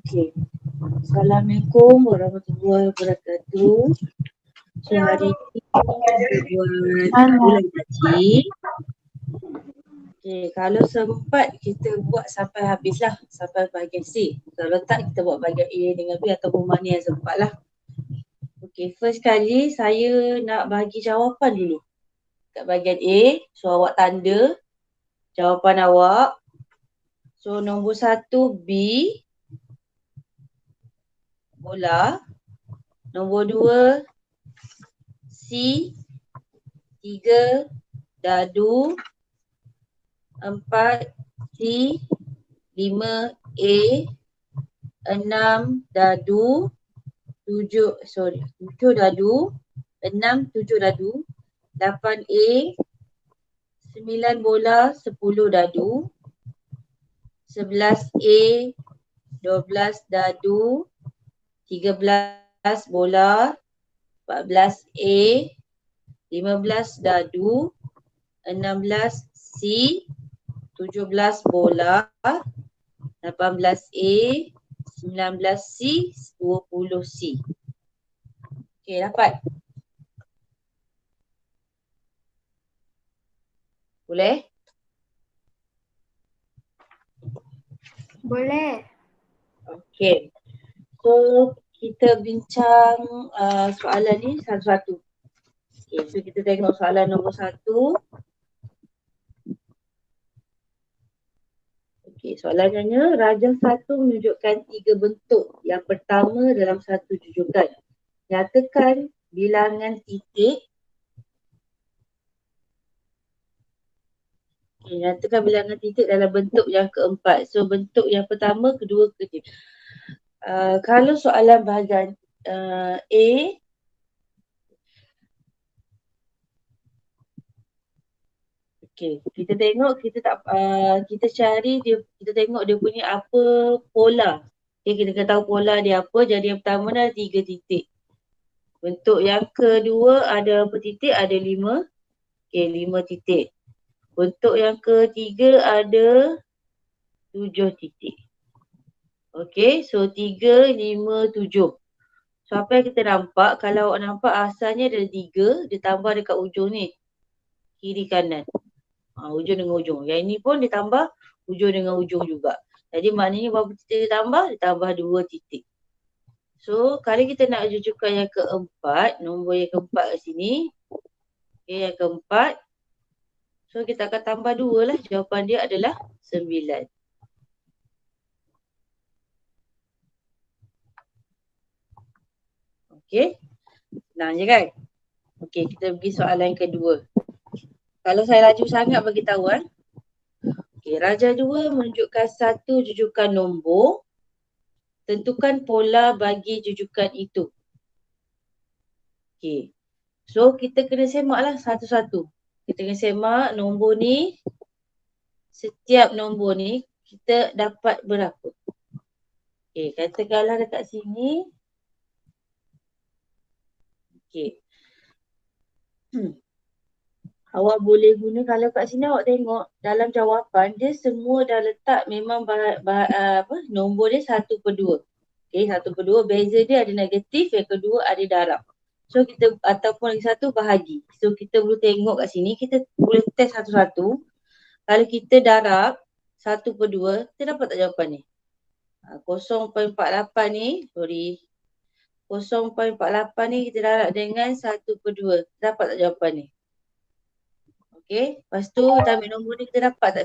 Okay. Assalamualaikum warahmatullahi wabarakatuh. So hari ni kita buat bulan haji. Okay, kalau sempat kita buat sampai habis lah, sampai bahagian C. Kalau tak kita buat bahagian A dengan B ataupun mana yang sempat lah. Okay, first kali saya nak bagi jawapan dulu. Kat bahagian A, so awak tanda jawapan awak. So nombor 1 B, bola. Nombor 2 C, 3 dadu. 4 C, 5 A, 6 dadu, 7 dadu, 6 7 dadu, 8 A, 9 bola, 10 dadu, 11 A, 12 dadu, 13 bola, 14 A, 15 dadu, 16 C, 17 bola, 18 A, 19 C, 20 C. Okey, dapat? Boleh? Boleh. Okey. So, kita bincang soalan ni satu-satu. Okey, so kita tengok soalan nombor 1. Okey, soalannya rajah 1 menunjukkan 3 bentuk. Yang pertama dalam satu jujukan. Nyatakan bilangan titik. Okey, nyatakan bilangan titik dalam bentuk yang keempat. So bentuk yang pertama, kedua, ketiga. Kalau soalan bahagian A, okey, kita tengok kita cari dia, kita tengok dia punya apa pola. Okey, kita kena tahu pola dia apa. Jadi yang pertama dah 3 titik. Bentuk yang kedua ada berapa titik? Ada 5. Okey, 5 titik. Bentuk yang ketiga ada 7 titik. Okey, so 3, 5, 7. So apa yang kita nampak? Kalau awak nampak asalnya ada 3, dia tambah dekat ujung ni. Kiri kanan. Ujung dengan ujung. Yang ini pun dia tambah ujung dengan ujung juga. Jadi maknanya berapa titik dia tambah? Dia tambah 2 titik. So kalau kita nak rujukan yang keempat, nombor yang keempat kat sini. Okay, yang keempat. So kita akan tambah 2 lah. Jawapan dia adalah 9. Okay. Senang je kan? Okay, kita pergi soalan yang kedua. Kalau saya laju sangat bagi tahu kan. Okay, rajah 2 menunjukkan satu jujukan nombor. Tentukan pola bagi jujukan itu. Okay. So kita kena semaklah satu-satu. Kita kena semak nombor ni. Setiap nombor ni kita dapat berapa. Okay, katakanlah dekat sini. Okay. Awak boleh guna, kalau kat sini awak tengok dalam jawapan dia semua dah letak memang nombor dia 1/2. Okay, 1/2. Beza dia ada negatif, yang kedua ada darab. So kita, ataupun lagi satu bahagi. So kita boleh tengok kat sini, kita boleh test satu-satu. Kalau kita darab 1/2, kita dapat tak jawapan ni? 0.48 ni, 0.48 ni kita darab dengan 1/2. Dapat tak jawapan ni? Okay, lepas tu kita ambil nombor ni, kita dapat tak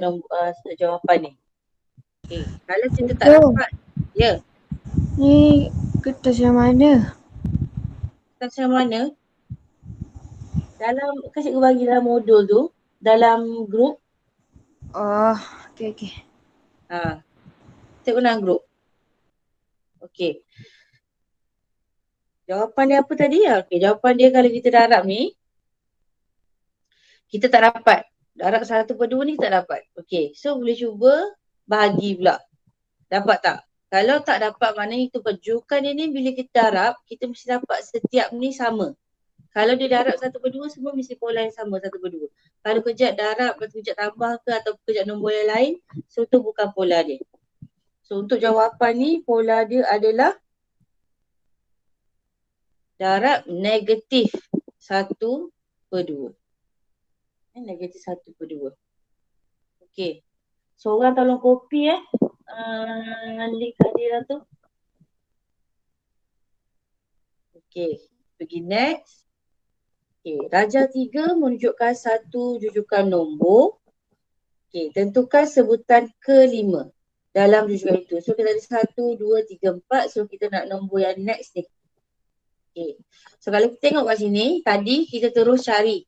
jawapan ni? Okay, kalau kita tak dapat, ya. Ni kertas yang mana? Kertas yang mana? Dalam, kan cikgu bagi dalam modul tu, dalam grup. Oh, okey. Cikgu dalam grup. Okay. Jawapan dia apa tadi? Okay, jawapan dia kalau kita darab ni, kita tak dapat. Darab 1/2 ni tak dapat. Okay, so boleh cuba bahagi pula. Dapat tak? Kalau tak dapat, maknanya itu jujukan dia ni bila kita darab, kita mesti dapat setiap ni sama. Kalau dia darab 1/2, semua mesti pola yang sama 1/2. Kalau kejap darab, lepas tu kejap tambah ke atau kejap nombor yang lain, so tu bukan pola dia. So untuk jawapan ni pola dia adalah darab negatif 1/2. Negatif 1/2. Okey. So orang tolong copy link hadiran tu. Okey. Pergi next. Okey. Darjah 3 menunjukkan satu jujukan nombor. Okey. Tentukan sebutan kelima dalam rujukan itu. So kita ada 1, 2, 3, 4. So kita nak nombor yang next ni. Okay. So kalau kita tengok kat sini, tadi kita terus cari.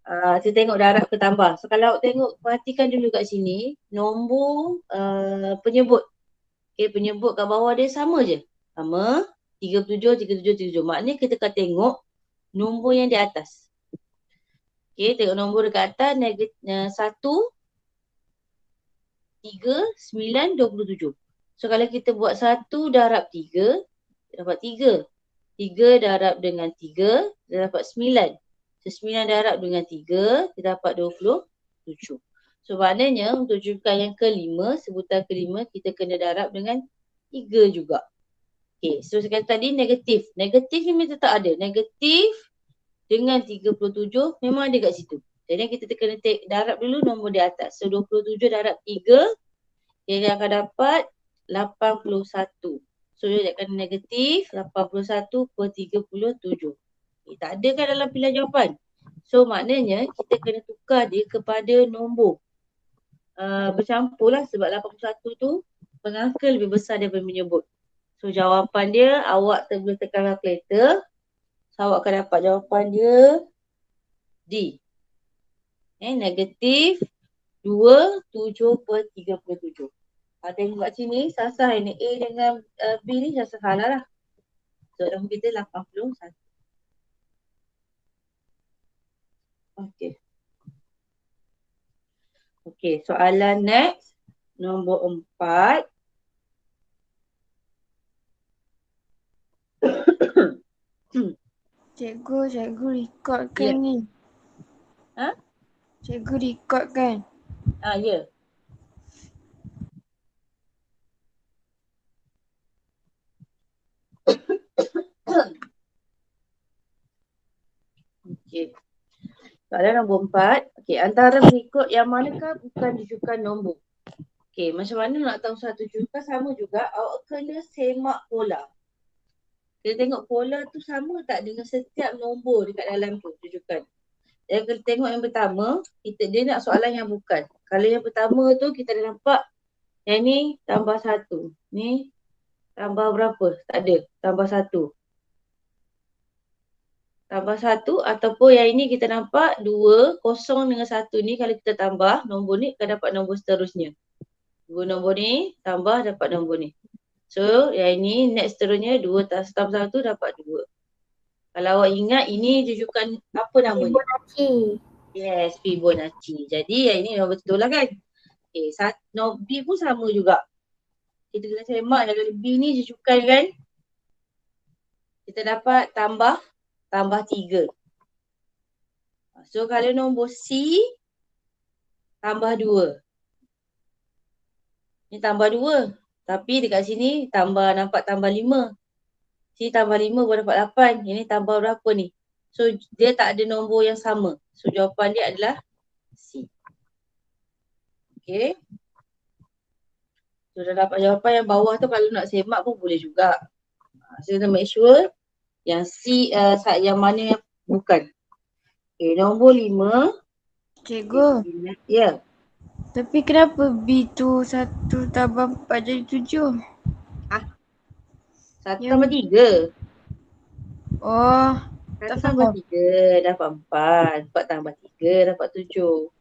Kita tengok darab ke tambah. So kalau tengok, perhatikan dulu kat sini, nombor penyebut. Okay, penyebut kat bawah dia sama je. Sama, 37, 37, 37. Maknanya kita akan tengok nombor yang di atas. Okay, tengok nombor dekat atas, 1, 3, 9, 27. So kalau kita buat 1 darab 3, dapat 3. 3 darab dengan 3, kita dapat 9. So 9 darab dengan 3, kita dapat 27. So maknanya untuk jujukan yang kelima, sebutan kelima, kita kena darab dengan 3 juga. Okay, so sekarang tadi negatif. Negatif ni memang tetap ada. Negatif dengan 37 memang ada kat situ. Jadi kita kena darab dulu nombor di atas. So 27 darab 3, kita akan dapat 81. So dia akan negatif 81/37. Tak ada kan dalam pilihan jawapan. So maknanya kita kena tukar dia kepada nombor. Bercampur lah sebab 81 tu pengangka lebih besar daripada menyebut. So jawapan dia awak boleh tekan kalkulator. So awak akan dapat jawapan dia D. Negatif 27/37. Tengok kat sini, sasar ini A dengan B ni sasar salah lah. So nombor kita 81. Okey. Okey, soalan next. Nombor 4. Cikgu record kan Ya. ni? Ha? Cikgu record kan? Ya. Okey. Soalan nombor 4. Okey, antara berikut yang manakah bukan rujukan nombor? Okey, macam mana nak tahu satu rujukan? Sama juga, awak kena semak pola. Kita tengok pola tu sama tak dengan setiap nombor dekat dalam tu rujukan. Yang kita tengok yang pertama, dia nak soalan yang bukan. Kalau yang pertama tu kita dah nampak yang ni tambah 1. Ni tambah berapa? Tak ada. Tambah 1. Tambah 1 ataupun yang ini kita nampak 2, 0 dengan 1 ni kalau kita tambah nombor ni akan dapat nombor seterusnya. 2 nombor ni tambah dapat nombor ni. So yang ini next seterusnya 2 tambah 1 dapat 2. Kalau awak ingat ini rujukan apa namanya? Fibonacci. Yes, Fibonacci. Jadi yang ini nombor betul lah kan? Okay, B pun sama juga. Kita kena semak kalau B ni rujukan kan? Kita dapat tambah 3. So kalau nombor C tambah 2. Ni tambah 2. Tapi dekat sini nampak tambah 5. Sini tambah 5 baru dapat 8. Ini tambah berapa ni? So dia tak ada nombor yang sama. So jawapan dia adalah C. Okay. So dah dapat jawapan yang bawah tu, kalau nak semak pun boleh juga. So kita make sure yang C yang mana yang bukan. Okay, nombor 5. Cikgu. Ya. Tapi kenapa B tu 1 tambah 4 jadi 7? 1 tambah 3. Oh, 1 tak tambah faham. 3 dapat 4. 4 tambah 3 dapat 7.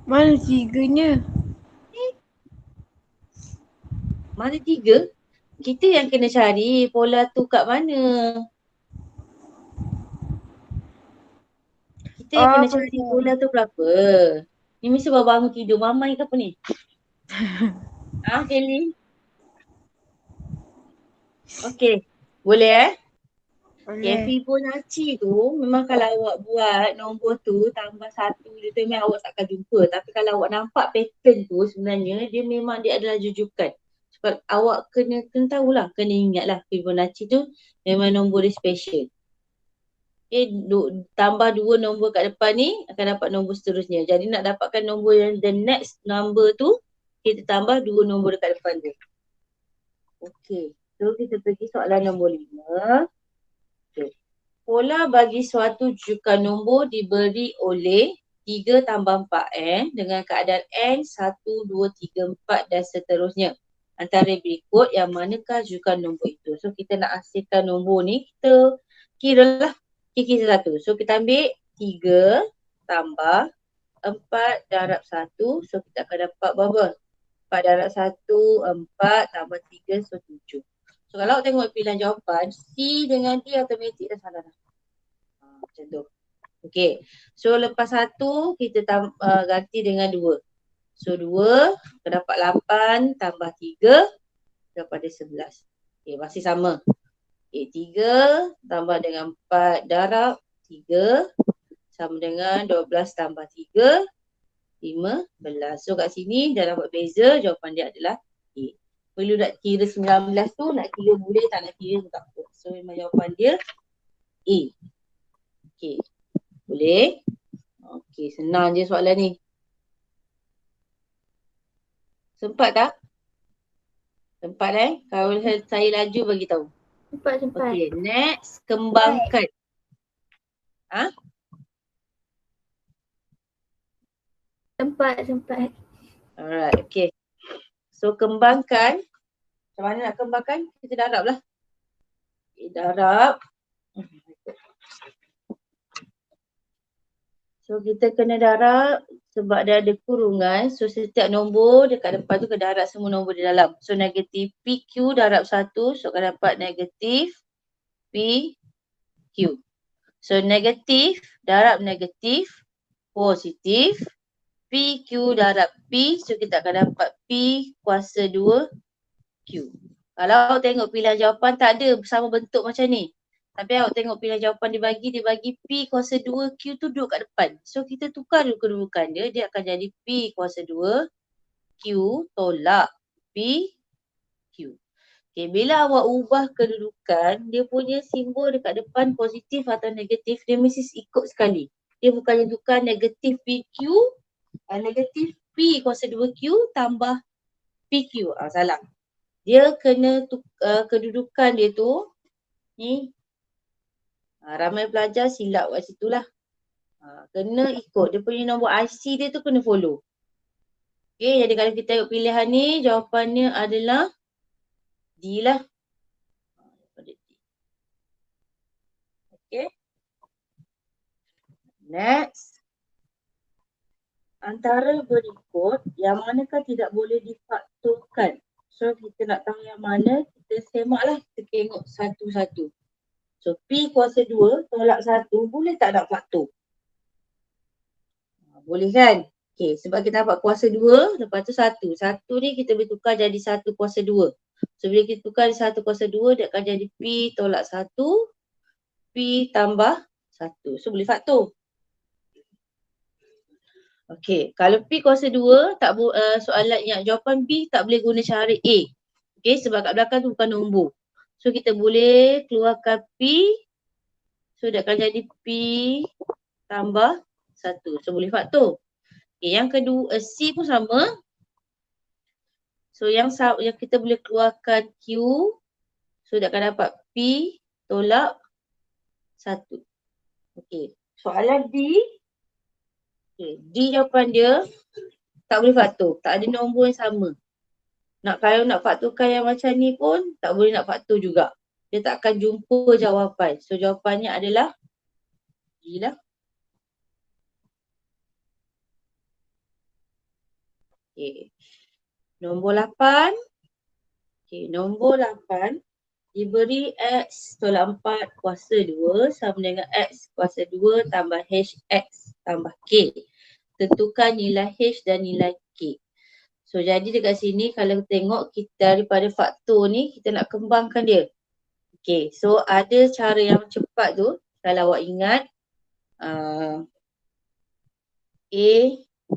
Mana 3-nya? Mana 3? Kita yang kena cari pola tu kat mana. Kita yang kena cari pola tu berapa. Ni mesti baru bangun tidur. Mamai ke apa ni? Kelly? Okay. Boleh Boleh. Fibonacci tu memang kalau awak buat nombor tu tambah 1 dia tu memang awak takkan jumpa. Tapi kalau awak nampak pattern tu sebenarnya dia memang dia adalah jujukan. Sebab awak kena tahulah, kena ingatlah Fibonacci tu memang nombor dia special. Tambah 2 nombor kat depan ni akan dapat nombor seterusnya. Jadi nak dapatkan nombor yang the next number tu, kita tambah 2 nombor dekat depan tu. Okey. So kita pergi soalan nombor 5. Okay. Pola bagi suatu jujukan nombor diberi oleh 3 tambah 4n dengan keadaan n 1, 2, 3, 4 dan seterusnya. Antara berikut yang manakah jujukan nombor itu? So kita nak hasilkan nombor ni, kita kira lah. Kita satu. So kita ambil 3 tambah 4 darab 1. So kita akan dapat berapa? 4 darab 1, 4 tambah 3, so 7. So kalau tengok pilihan jawapan, C dengan D automatik dah salah dah. Macam tu. Okay. So lepas 1, kita ganti dengan 2. So 2, kita dapat 8 tambah 3 daripada 11. Okay, masih sama. Okay, 3 tambah dengan 4 darab 3 sama dengan 12 tambah 3, 15. So kat sini dah dapat beza, jawapan dia adalah A. Perlu nak kira 19 tu, nak kira boleh, tak nak kira pun tak apa. So memang jawapan dia A. Okay. Boleh? Okay, senang je soalan ni. Sempat tak? Sempat Kalau saya laju bagi tahu. Sempat. Okay, next. Kembangkan. Ha? Sempat. Alright, okay. So kembangkan. Macam mana nak kembangkan? Kita darab lah. Okay, darab. So kita kena darab sebab dia ada kurungan. So setiap nombor dekat depan tu kena darab semua nombor di dalam. So negatif PQ darab 1. So akan dapat negatif PQ. So negatif darab negatif positif. PQ darab P. So kita akan dapat P kuasa 2 Q. Kalau tengok pilihan jawapan tak ada sama bentuk macam ni. Tapi awak tengok pilihan jawapan dia bagi P kuasa 2 Q tu duduk kat depan. So kita tukar dulu kedudukan dia akan jadi P kuasa 2 Q tolak P Q. Okay, bila awak ubah kedudukan, dia punya simbol dekat depan positif atau negatif, dia mesti ikut sekali. Dia bukannya tukar negatif PQ, negatif P kuasa 2Q tambah PQ. Salah. Dia kena kedudukan dia tu ni. Ramai pelajar silap kat situ lah. Kena ikut. Dia punya nombor IC dia tu kena follow. Okay, jadi kalau kita tengok pilihan ni, jawapannya adalah D lah. Okay. Next. Antara berikut, yang manakah tidak boleh difaktorkan? So kita nak tahu yang mana, kita semaklah, kita tengok satu-satu. So P kuasa 2 tolak 1, boleh tak nak faktor? Boleh kan? Okay, sebab kita dapat kuasa 2, lepas tu 1. 1 ni kita boleh tukar jadi 1 kuasa 2. So bila kita tukar jadi 1 kuasa 2, dia akan jadi P tolak 1, P tambah 1. So boleh faktor. Okay, kalau P kuasa 2, soalan yang jawapan B tak boleh guna cara A. Okay, sebab kat belakang tu bukan nombor. So kita boleh keluarkan P. So dia akan jadi P tambah 1. So boleh faktor. Okay, yang kedua, C pun sama. So yang kita boleh keluarkan Q. So dia akan dapat P tolak 1. Okay, soalan D. Okay, D jawapan dia tak boleh faktor. Tak ada nombor yang sama. Kalau nak faktorkan yang macam ni pun tak boleh nak faktor juga. Dia tak akan jumpa jawapan. So jawapannya adalah D lah. Okay. Nombor 8. Okay, nombor 8. Diberi X tolak 4 kuasa 2 sama dengan X kuasa 2 tambah HX tambah K. Tentukan nilai H dan nilai K. So jadi dekat sini kalau tengok kita daripada faktor ni kita nak kembangkan dia. Okay, so ada cara yang cepat tu, kalau awak ingat, A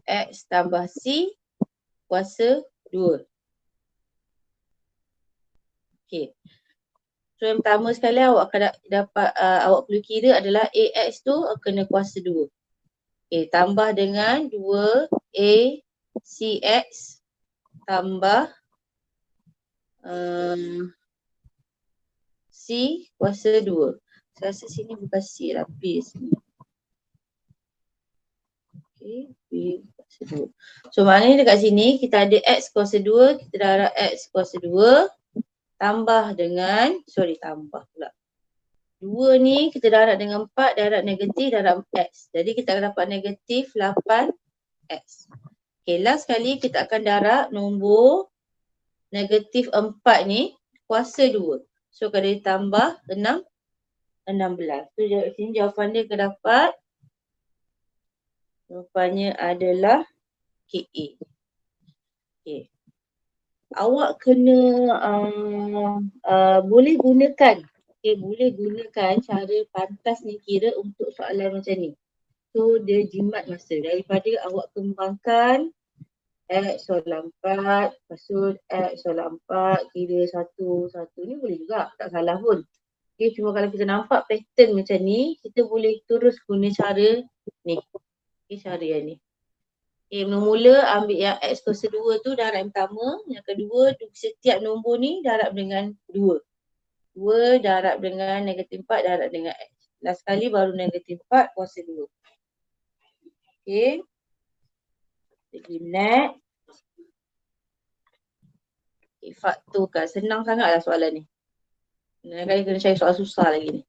X tambah C kuasa 2. Okay. So yang pertama sekali awak akan dapat, awak perlu kira adalah AX tu kena kuasa 2. Okay, tambah dengan 2 A CX tambah C kuasa 2. Saya rasa sini bukan C lah, B sini. Okay, B kuasa 2. So maknanya dekat sini kita ada X kuasa 2, kita darab X kuasa 2 tambah dengan, tambah pula. 2 ni kita darab dengan 4, darab negatif, darab X. Jadi kita akan dapat negatif 8X. Okay, last sekali kita akan darab nombor negatif 4 ni kuasa 2. So kalau ditambah 6, 16. So sini jawapan dia akan dapat, jawapannya adalah KA. Okay. Awak kena boleh gunakan, boleh gunakan cara pantas ni kira untuk soalan macam ni. So dia jimat masa daripada awak kembangkan X soalan 4, lepas tu X soalan 4 kira 1 ni boleh juga, tak salah pun. Okay, cuma kalau kita nampak pattern macam ni, kita boleh terus guna cara ni. Okay, cara yang ni. Okay, mula-mula ambil yang X kuasa 2 tu darab yang pertama. Yang kedua, setiap nombor ni darab dengan 2. 2 darab dengan negatif 4 darab dengan X. Last sekali baru negatif 4 kuasa 2. Okay. Jadi next. Okay, faktorkan. Senang sangatlah soalan ni. Kadang-kadang kena cari soal susah lagi ni.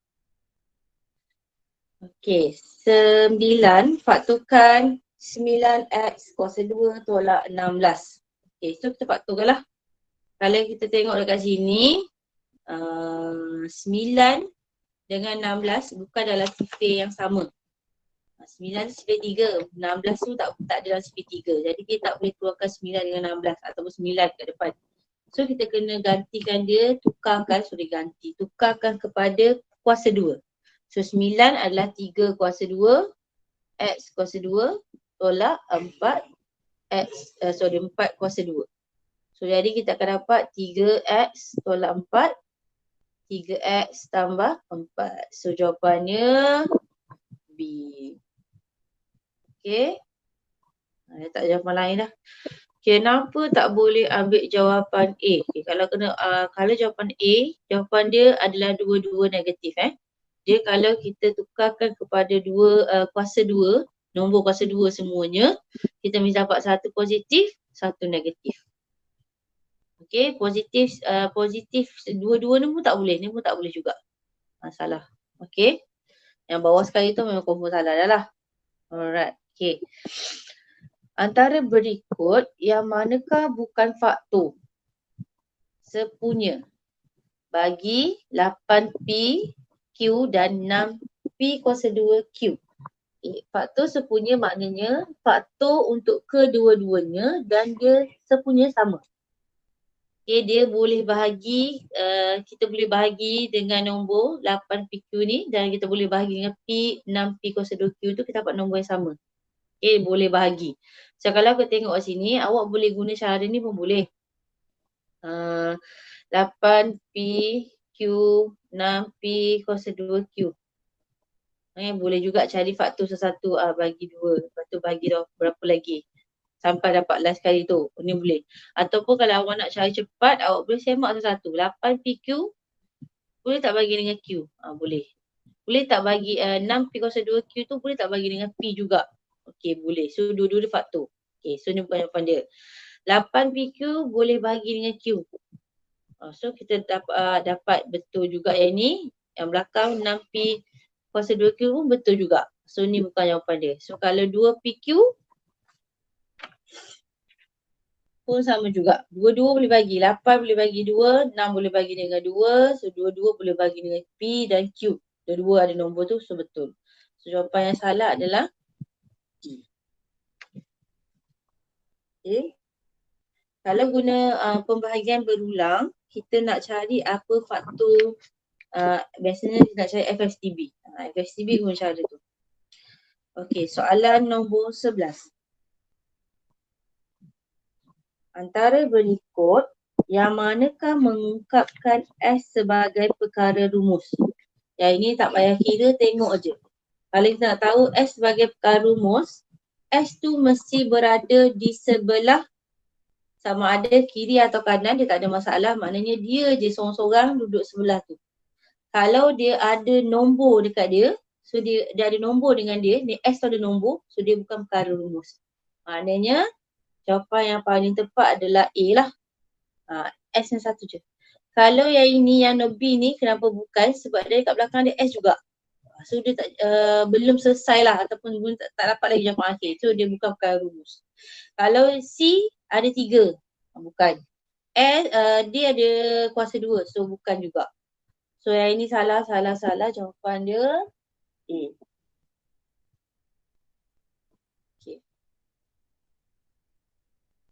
Okay, 9 faktorkan 9X kuasa 2 tolak 16. Okay, so kita faktorkan lah. Kalau kita tengok dekat sini, 9 dengan 16 bukan dalam sifir yang sama. 9 sifir 3, 16 tu tak ada dalam sifir 3. Jadi kita tak boleh keluarkan 9 dengan 16 ataupun 9 kat depan. So kita kena gantikan dia, tukarkan kepada kuasa 2. So 9 adalah 3 kuasa 2, X kuasa 2 tolak 4 4 kuasa 2. So jadi kita akan dapat 3X tolak 4, 3X tambah 4. So jawapannya B. Okay. Tak jawapan lain dah. Kenapa tak boleh ambil jawapan A? Okay, kalau jawapan A, jawapan dia adalah dua-dua negatif. Dia kalau kita tukarkan kepada kuasa 2, nombor kuasa 2 semuanya, kita mesti dapat satu positif, satu negatif. Okay, positif dua-dua ni pun tak boleh, ni pun tak boleh juga. Salah. Okay. Yang bawah sekali tu memang confirm salah dah lah. Alright. Okay. Antara berikut yang manakah bukan faktor? Sepunya. Bagi 8P Q dan 6P kuasa 2Q. Faktor sepunya maknanya faktor untuk kedua-duanya dan dia sepunya sama. Okay, dia boleh bahagi, kita boleh bahagi dengan nombor 8PQ ni dan kita boleh bahagi dengan P, 6P kuasa 2Q tu kita dapat nombor yang sama. Okay, boleh bahagi. So kalau aku tengok kat sini, awak boleh guna cara ni pun boleh. 8PQ, 6P kuasa 2Q. Boleh juga cari faktor satu-satu, bagi 2, lepas tu bagi berapa lagi. Sampai dapat last kali tu. Ni boleh. Ataupun kalau awak nak cari cepat, awak boleh semak satu-satu. 8PQ, boleh tak bagi dengan Q? Boleh. Boleh tak bagi 6P kuasa 2Q tu, boleh tak bagi dengan P juga? Okey, boleh. So, dua-dua dia faktor. Okey, so ni bukan jawapan dia. 8PQ boleh bagi dengan Q. So, kita dapat betul juga yang ni. Yang belakang 6P kuasa 2Q pun betul juga. So, ni bukan jawapan dia. So, kalau 2PQ, pun sama juga. Dua-dua boleh bagi. 8 boleh bagi 2, 6 boleh bagi dengan 2. So, dua-dua boleh bagi dengan P dan Q. Dua-dua ada nombor tu, so betul. So, jawapan yang salah adalah D. Okay. Kalau guna pembahagian berulang, kita nak cari apa faktor biasanya nak cari FSTB. FSTB guna cara tu. Okey, soalan nombor 11. Antara berikut, yang manakah mengungkapkan S sebagai perkara rumus? Yang ini tak payah kira, tengok je. Kalau kita nak tahu S sebagai perkara rumus, S tu mesti berada di sebelah, sama ada kiri atau kanan, dia tak ada masalah. Maknanya dia je seorang-seorang duduk sebelah tu. Kalau dia ada nombor dekat dia, so dia ada nombor dengan dia, ni S tu ada nombor, so dia bukan perkara rumus. Maknanya jawapan yang paling tepat adalah A lah. S yang satu je. Kalau yang ini, yang B ni, kenapa bukan? Sebab dia kat belakang dia S juga. So dia tak, belum selesai lah ataupun tak dapat lagi jawapan akhir. So dia bukan perkara rumus. Kalau C ada 3, bukan. S, dia ada kuasa 2, so bukan juga. So yang ini salah. Jawapan dia A. Okay.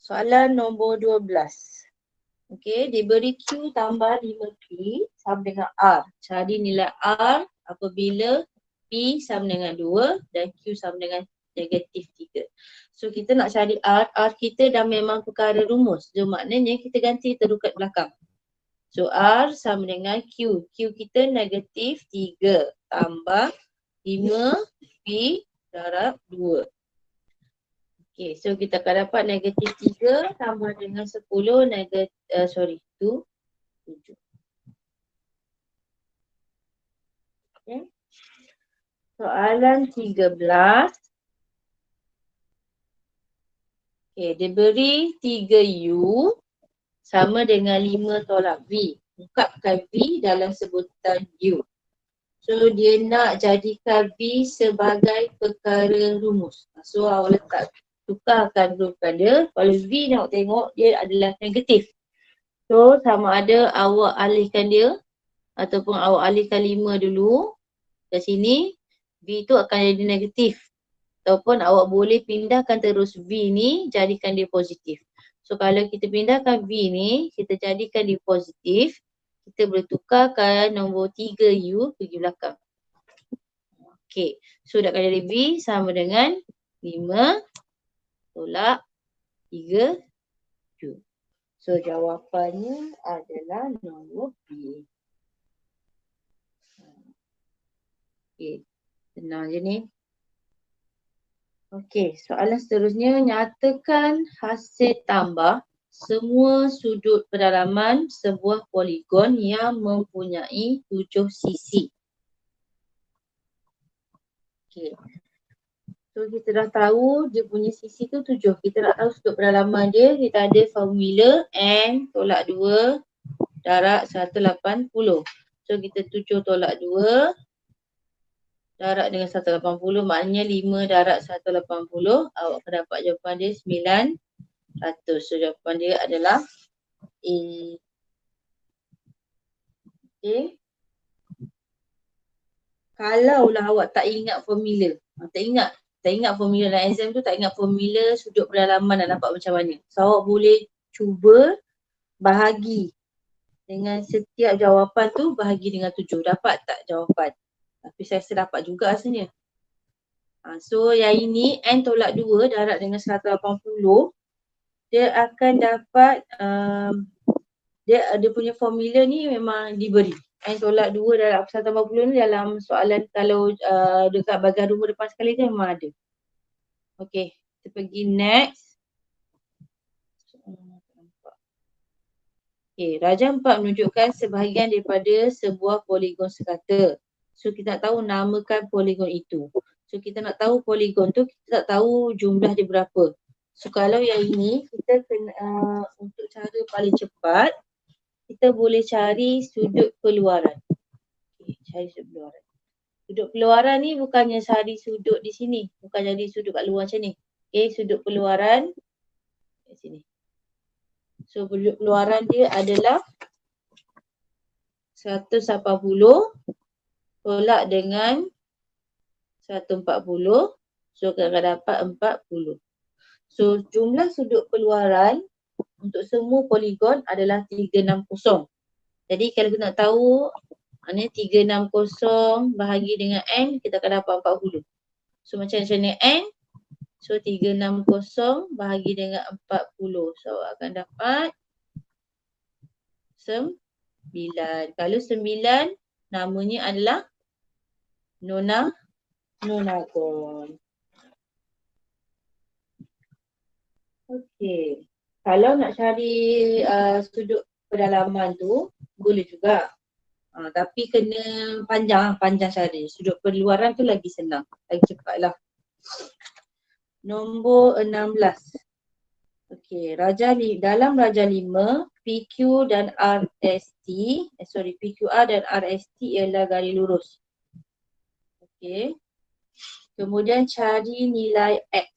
Soalan nombor 12. Okay, diberi Q tambah 5P sama dengan R. Cari nilai R apabila P sama dengan 2 dan Q sama dengan negatif 3. So kita nak cari R kita dah memang perkara rumus. So maknanya kita ganti terus kat belakang. So R sama dengan Q. Q kita negatif 3 tambah 5P darab 2. Okay, so kita akan dapat negatif 3 tambah dengan 10 negatif, 7. Okay. Soalan 13. Okay, diberi 3U sama dengan 5 tolak V. Ungkapkan V dalam sebutan U. So dia nak jadikan V sebagai perkara rumus. So awak letak, tukarkan rumuskan dia. Kalau V nak tengok dia adalah negatif. So sama ada awak alihkan dia ataupun awak alihkan 5 dulu. Kat sini V tu akan jadi negatif. Ataupun awak boleh pindahkan terus V ni, jadikan dia positif. So kalau kita pindahkan V ni, kita jadikan dia positif, kita boleh tukarkan nombor 3U pergi belakang. Okay, so dah akan jadi V sama dengan 5 tolak 3U. So jawapannya adalah nombor B. Okay, senang je ni. Okey, soalan seterusnya, nyatakan hasil tambah semua sudut pedalaman sebuah poligon yang mempunyai 7 sisi. Okey. So kita dah tahu dia punya sisi tu 7. Kita nak tahu sudut pedalaman dia, kita ada formula N tolak 2 darab 180. So kita 7 tolak 2 darab dengan 180, maknanya 5 darab 180, awak akan dapat jawapan dia 900. So jawapan dia adalah A. Okay. Kalaulah awak tak ingat formula, tak ingat formula dalam exam tu, tak ingat formula sudut pedalaman nak dapat macam mana. So awak boleh cuba bahagi dengan setiap jawapan tu, bahagi dengan 7. Dapat tak jawapan? Tapi saya rasa dapat juga rasanya. So yang ini N tolak 2 darab dengan 180, dia akan dapat dia punya formula ni memang diberi. N tolak 2 darab 180 ni dalam soalan kalau dekat bahagian rumah depan sekali tu memang ada. Okay, kita pergi next. Okay, rajah 4 menunjukkan sebahagian daripada sebuah poligon sekata. So kita nak tahu namakan poligon itu. So kita nak tahu poligon tu, kita tak tahu jumlah dia berapa. So kalau yang ini, kita kena untuk cara paling cepat, kita boleh cari sudut keluaran. Okay, cari sudut keluaran. Sudut keluaran ni bukannya cari sudut di sini, bukan jadi sudut kat luar macam ni. Okay, sudut keluaran kat sini. So sudut keluaran dia adalah 180 tolak dengan 140, so akan dapat 40. So jumlah sudut keluaran untuk semua poligon adalah 360. Jadi kalau kita nak tahu Maknanya 360 bahagi dengan N, kita akan dapat 40. So macam ni N. So 360 bahagi dengan 40. So akan dapat 9. Kalau 9, namanya adalah nonagon. Okey. Kalau nak cari sudut pedalaman tu, boleh juga. Tapi kena panjang cari. Sudut perluaran tu lagi senang. Lagi cepatlah. Nombor 16. Okey, dalam Raja 5, PQ dan RST, PQR dan RST ialah garis lurus. Okey. Kemudian cari nilai X.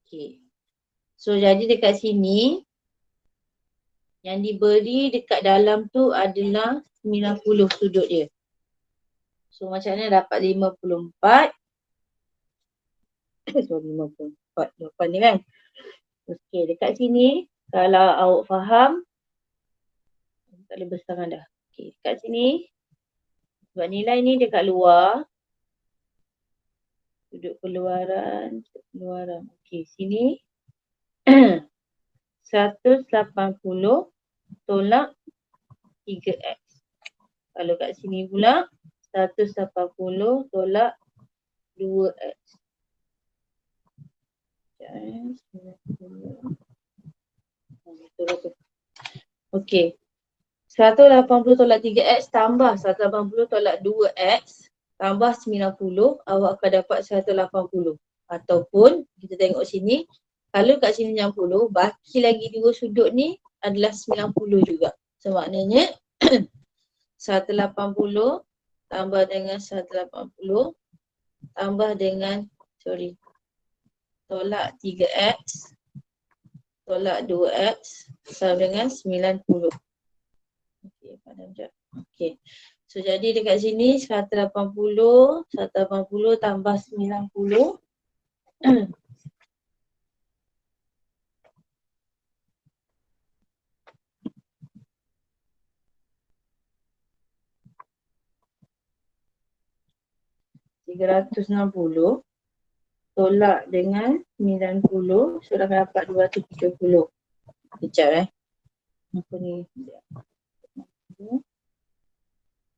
Okey. So jadi dekat sini, yang diberi dekat dalam tu adalah 90 sudut dia. So macam mana dapat 54? So 54 jawapan ni kan. Okey, dekat sini kalau awak faham, tak boleh besarkan dah. Okey, dekat sini sebab nilai ni dekat luar. Sudut keluaran. Okey, sini 180 tolak 3x. Kalau kat sini pula 180 tolak 2x. Okey. 180 tolak 3x tambah 180 tolak 2x tambah 90, awak akan dapat 180. Ataupun kita tengok sini, kalau kat sini 60, baki lagi dua sudut ni adalah 90 juga. So maknanya 180 tambah dengan 180 tambah dengan tolak 3x tolak 2x sama dengan 90. Okey, padam jap. Okey. So jadi dekat sini 180 tambah 90 360 tolak dengan 90, so dah dapat 270. Sekejap apa ni?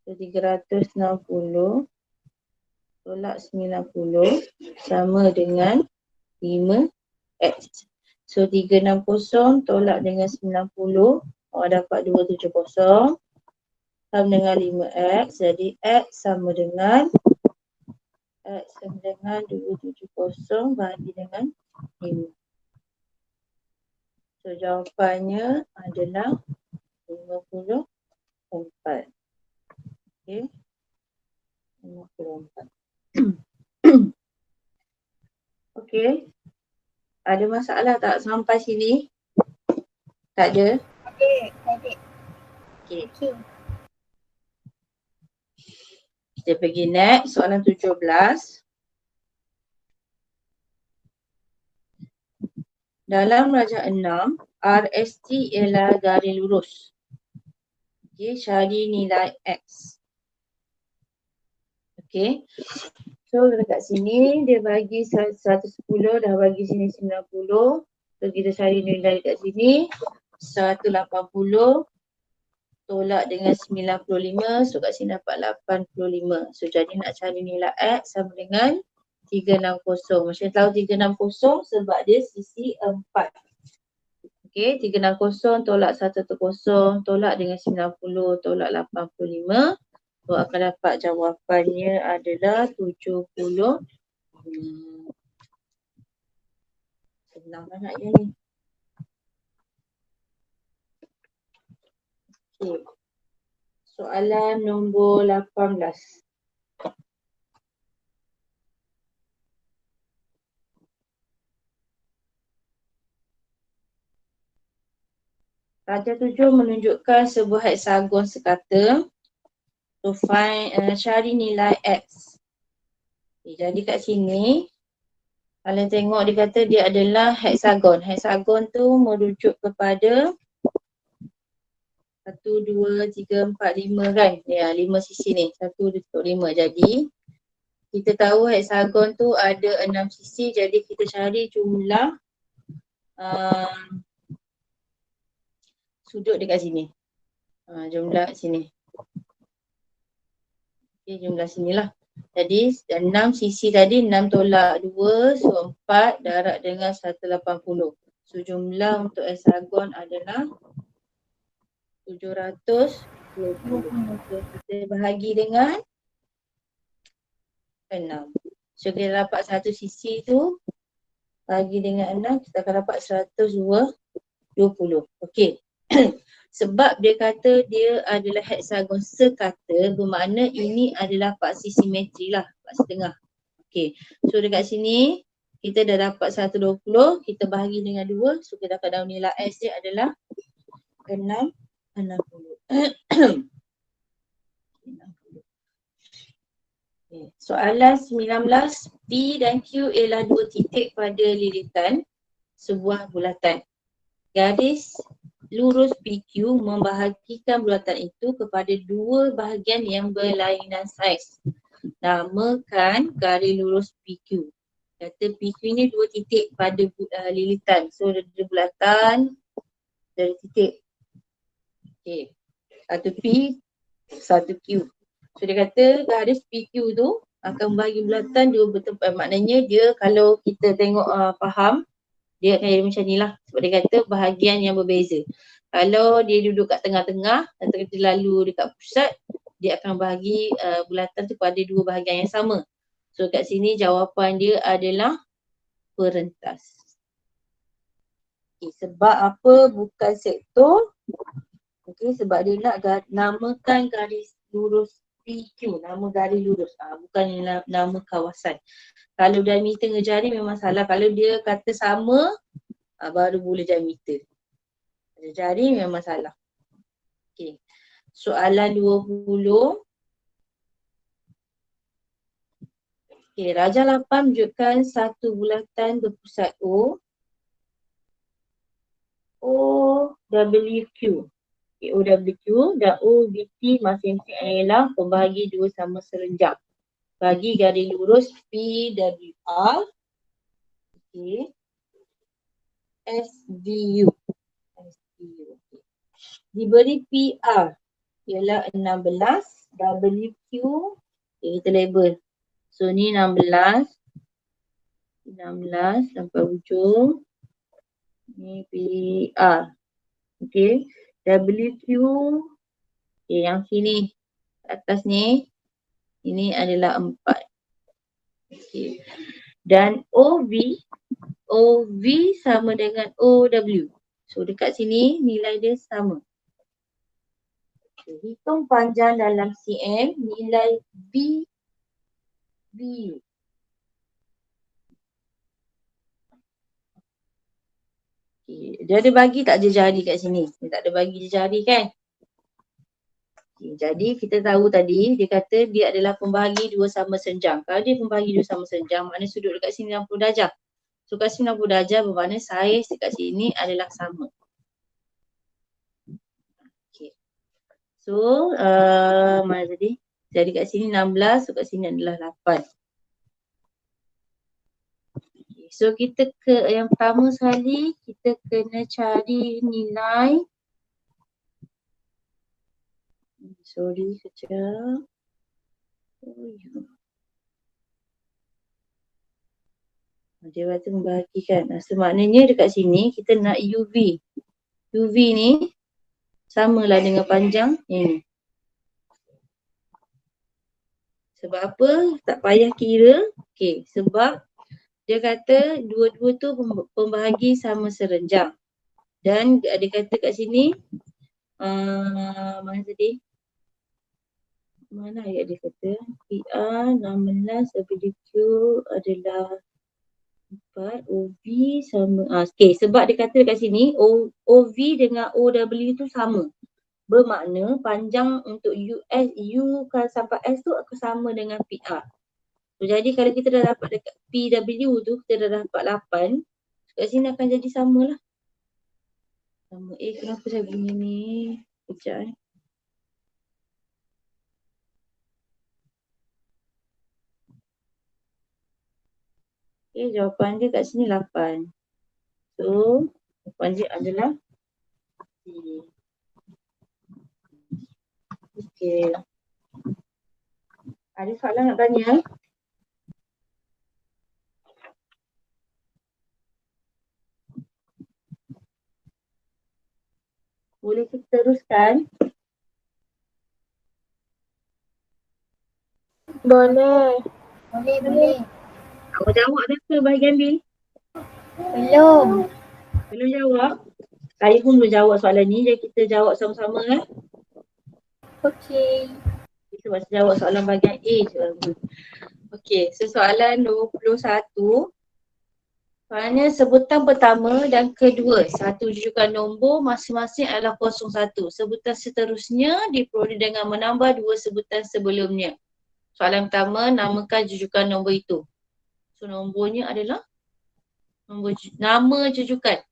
So 360 tolak 90 sama dengan 5x. So 360 tolak dengan 90, awak dapat 270 sama dengan 5x. Jadi x sama dengan 270 bahagi dengan 5. So jawapannya adalah 54. Okey. 54. Okey. Ada masalah tak sampai sini? Tak ada? Ada. Okey. Kita pergi next, soalan 17. Dalam Raja 6, RST ialah garis lurus. Okey, cari nilai X. Okey. So dekat sini dia bagi 110, dah bagi sini 90. So kita cari nilai dekat sini 180 tolak dengan 95. So kat sini dapat 85. So jadi nak cari nilai X sama dengan 360. Macam tahu 360 sebab dia sisi 4. Okey, 360 tolak 110 tolak dengan 90 tolak 85. So akan dapat jawapannya adalah 70. Senang sangat je ni. Okey. Soalan nombor 18. Raja 7 menunjukkan sebuah heksagon sekata. So cari nilai X. Okay, jadi kat sini kalian tengok dia kata dia adalah heksagon. Heksagon tu merujuk kepada 1, 2, 3, 4, 5 kan. Ya, 5 sisi ni. 1, 2, 3, 4, 5. Jadi kita tahu heksagon tu ada 6 sisi, jadi kita cari jumlah sudut dekat sini. Jumlah sini. Okay, jumlah sinilah. Jadi 6 sisi tadi 6 tolak 2, so 4 darab dengan 180. So jumlah untuk heksagon adalah 720. So kita bahagi dengan 6. So kita dapat satu sisi tu bagi dengan 6, kita akan dapat 120. Okey. Sebab dia kata dia adalah heksagon sekata, bermakna ini adalah paksi simetri lah, paksi tengah. Okey. So dekat sini kita dah dapat 120, kita bahagi dengan 2, so kita dapat nilai S dia adalah 60. Soalan 19, P dan Q ialah dua titik pada lilitan sebuah bulatan. Garis lurus PQ membahagikan bulatan itu kepada dua bahagian yang berlainan saiz. Namakan garis lurus PQ. Kata PQ ni dua titik pada lilitan. So ada bulatan, dari titik. Okay. Satu P, satu Q. So dia kata garis PQ tu akan membagi bulatan dua bertempat. Maknanya dia kalau kita tengok faham, dia akan jadi macam ni lah. Sebab dia kata bahagian yang berbeza. Kalau dia duduk kat tengah-tengah atau kita lalu dekat pusat, dia akan bahagi bulatan tu pada dua bahagian yang sama. So kat sini jawapan dia adalah perentas. Okay, sebab apa bukan sektor? Okay, sebab dia nak namakan garis lurus PQ, nama garis lurus. Bukan nama kawasan. Kalau diameter dengan jari memang salah. Kalau dia kata sama, baru boleh diameter. Jari memang salah. Okay. Soalan 20. Okay, Rajah 8 menunjukkan satu bulatan berpusat O, OWQ. Okay, OWQ dan OVT masing-masing ialah pembahagi dua sama serenjang. Bagi garis lurus PWR, okay, SVU. Diberi PR ialah 16, WQ, okay, kita label. So ni 16 sampai ujung. Ni PR. Okay. WQ, okay, yang sini atas ni, ini adalah 4. Okay. Dan OV sama dengan OW. So dekat sini nilai dia sama. Okay. Hitung panjang dalam cm, nilai BU. Okay. Dia ada bagi tak jari kat sini? Dia tak ada bagi jari kan? Okay. Jadi kita tahu tadi dia kata dia adalah pembahagi dua sama senjang. Kalau dia pembahagi dua sama senjang, maknanya sudut dekat sini 60 darjah. So kat sini 60 darjah bermakna saiz dekat sini adalah sama. Okay. So mana tadi? Jadi kat sini 16, so kat sini adalah 8. So kita ke yang pertama sekali, kita kena cari nilai. Sorry kejap. Dia kata membahagikan. So maknanya dekat sini kita nak UV. UV ni samalah dengan panjang yang ni. Sebab apa? Tak payah kira. Okay, sebab dia kata dua-dua tu pembahagi sama serenjang. Dan dia kata kat sini, mana tadi? Mana ayat dia kata? PR 16 WQ adalah 4, OV sama. Okay, sebab dia kata kat sini, OV dengan OW tu sama. Bermakna panjang untuk U sampai S tu akan sama dengan PR. So, jadi kalau kita dah dapat dekat PW tu, kita dah dapat 8. Kat sini akan jadi sama lah. Sama. Kenapa saya bunyi ni? Sekejap Okay, jawapan dia kat sini 8. So, jawapan dia adalah C. Okay. Ada soalan nak tanya? Boleh kita teruskan? Boleh. Boleh. Awak jawab dah ke bahagian B? Belum. Belum jawab? Saya pun belum jawab soalan ni, jadi kita jawab sama-sama Okey. Kita masih jawab soalan bahagian A je. Okey, so soalan 21. Soalnya sebutan pertama dan kedua satu rujukan nombor masing-masing adalah 01. Sebutan seterusnya diperoleh dengan menambah dua sebutan sebelumnya. Soalan pertama, namakan jujukan nombor itu. So nombornya adalah nama jujukan.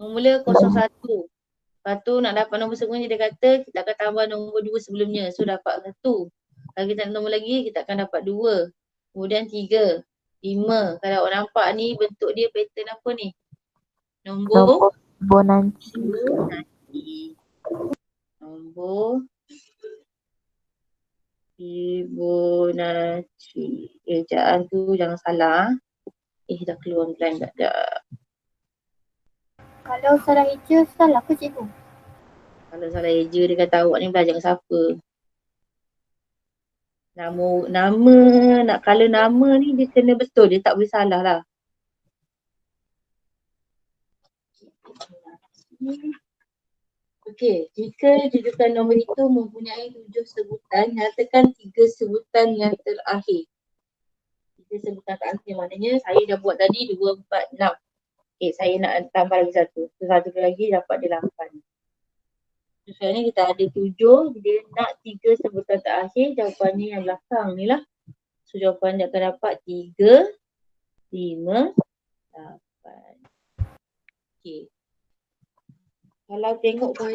Mula 01. Lepas tu nak dapat nombor sebelumnya dia kata kita akan tambah nombor 2 sebelumnya. So dapat 1. Kalau kita nak nombor lagi kita akan dapat 2. Kemudian 3, 5. Kalau awak nampak ni bentuk dia pattern apa ni? Nombor Fibonacci. Nombor Fibonacci. Ejaan tu jangan salah. Dah keluar blank dah. Kalau salah eja, salah ke cikgu? Kalau salah eja dia kata awak ni belajar dengan siapa? Kalau nama ni dia kena betul, dia tak boleh salah lah. Okey, jika jujukan nombor itu mempunyai 7 sebutan, nyatakan 3 sebutan yang terakhir. 3 sebutan terakhir maknanya saya dah buat tadi 2, 4, 6. Okey, saya nak tambah lagi satu. Satu lagi dapat dia 8. Sebenarnya kita ada 7, dia nak 3 sebutan terakhir, jawapannya yang belakang ni lah. So jawapan dia akan dapat 3, 5, 8. Okey. Kalau tengok pada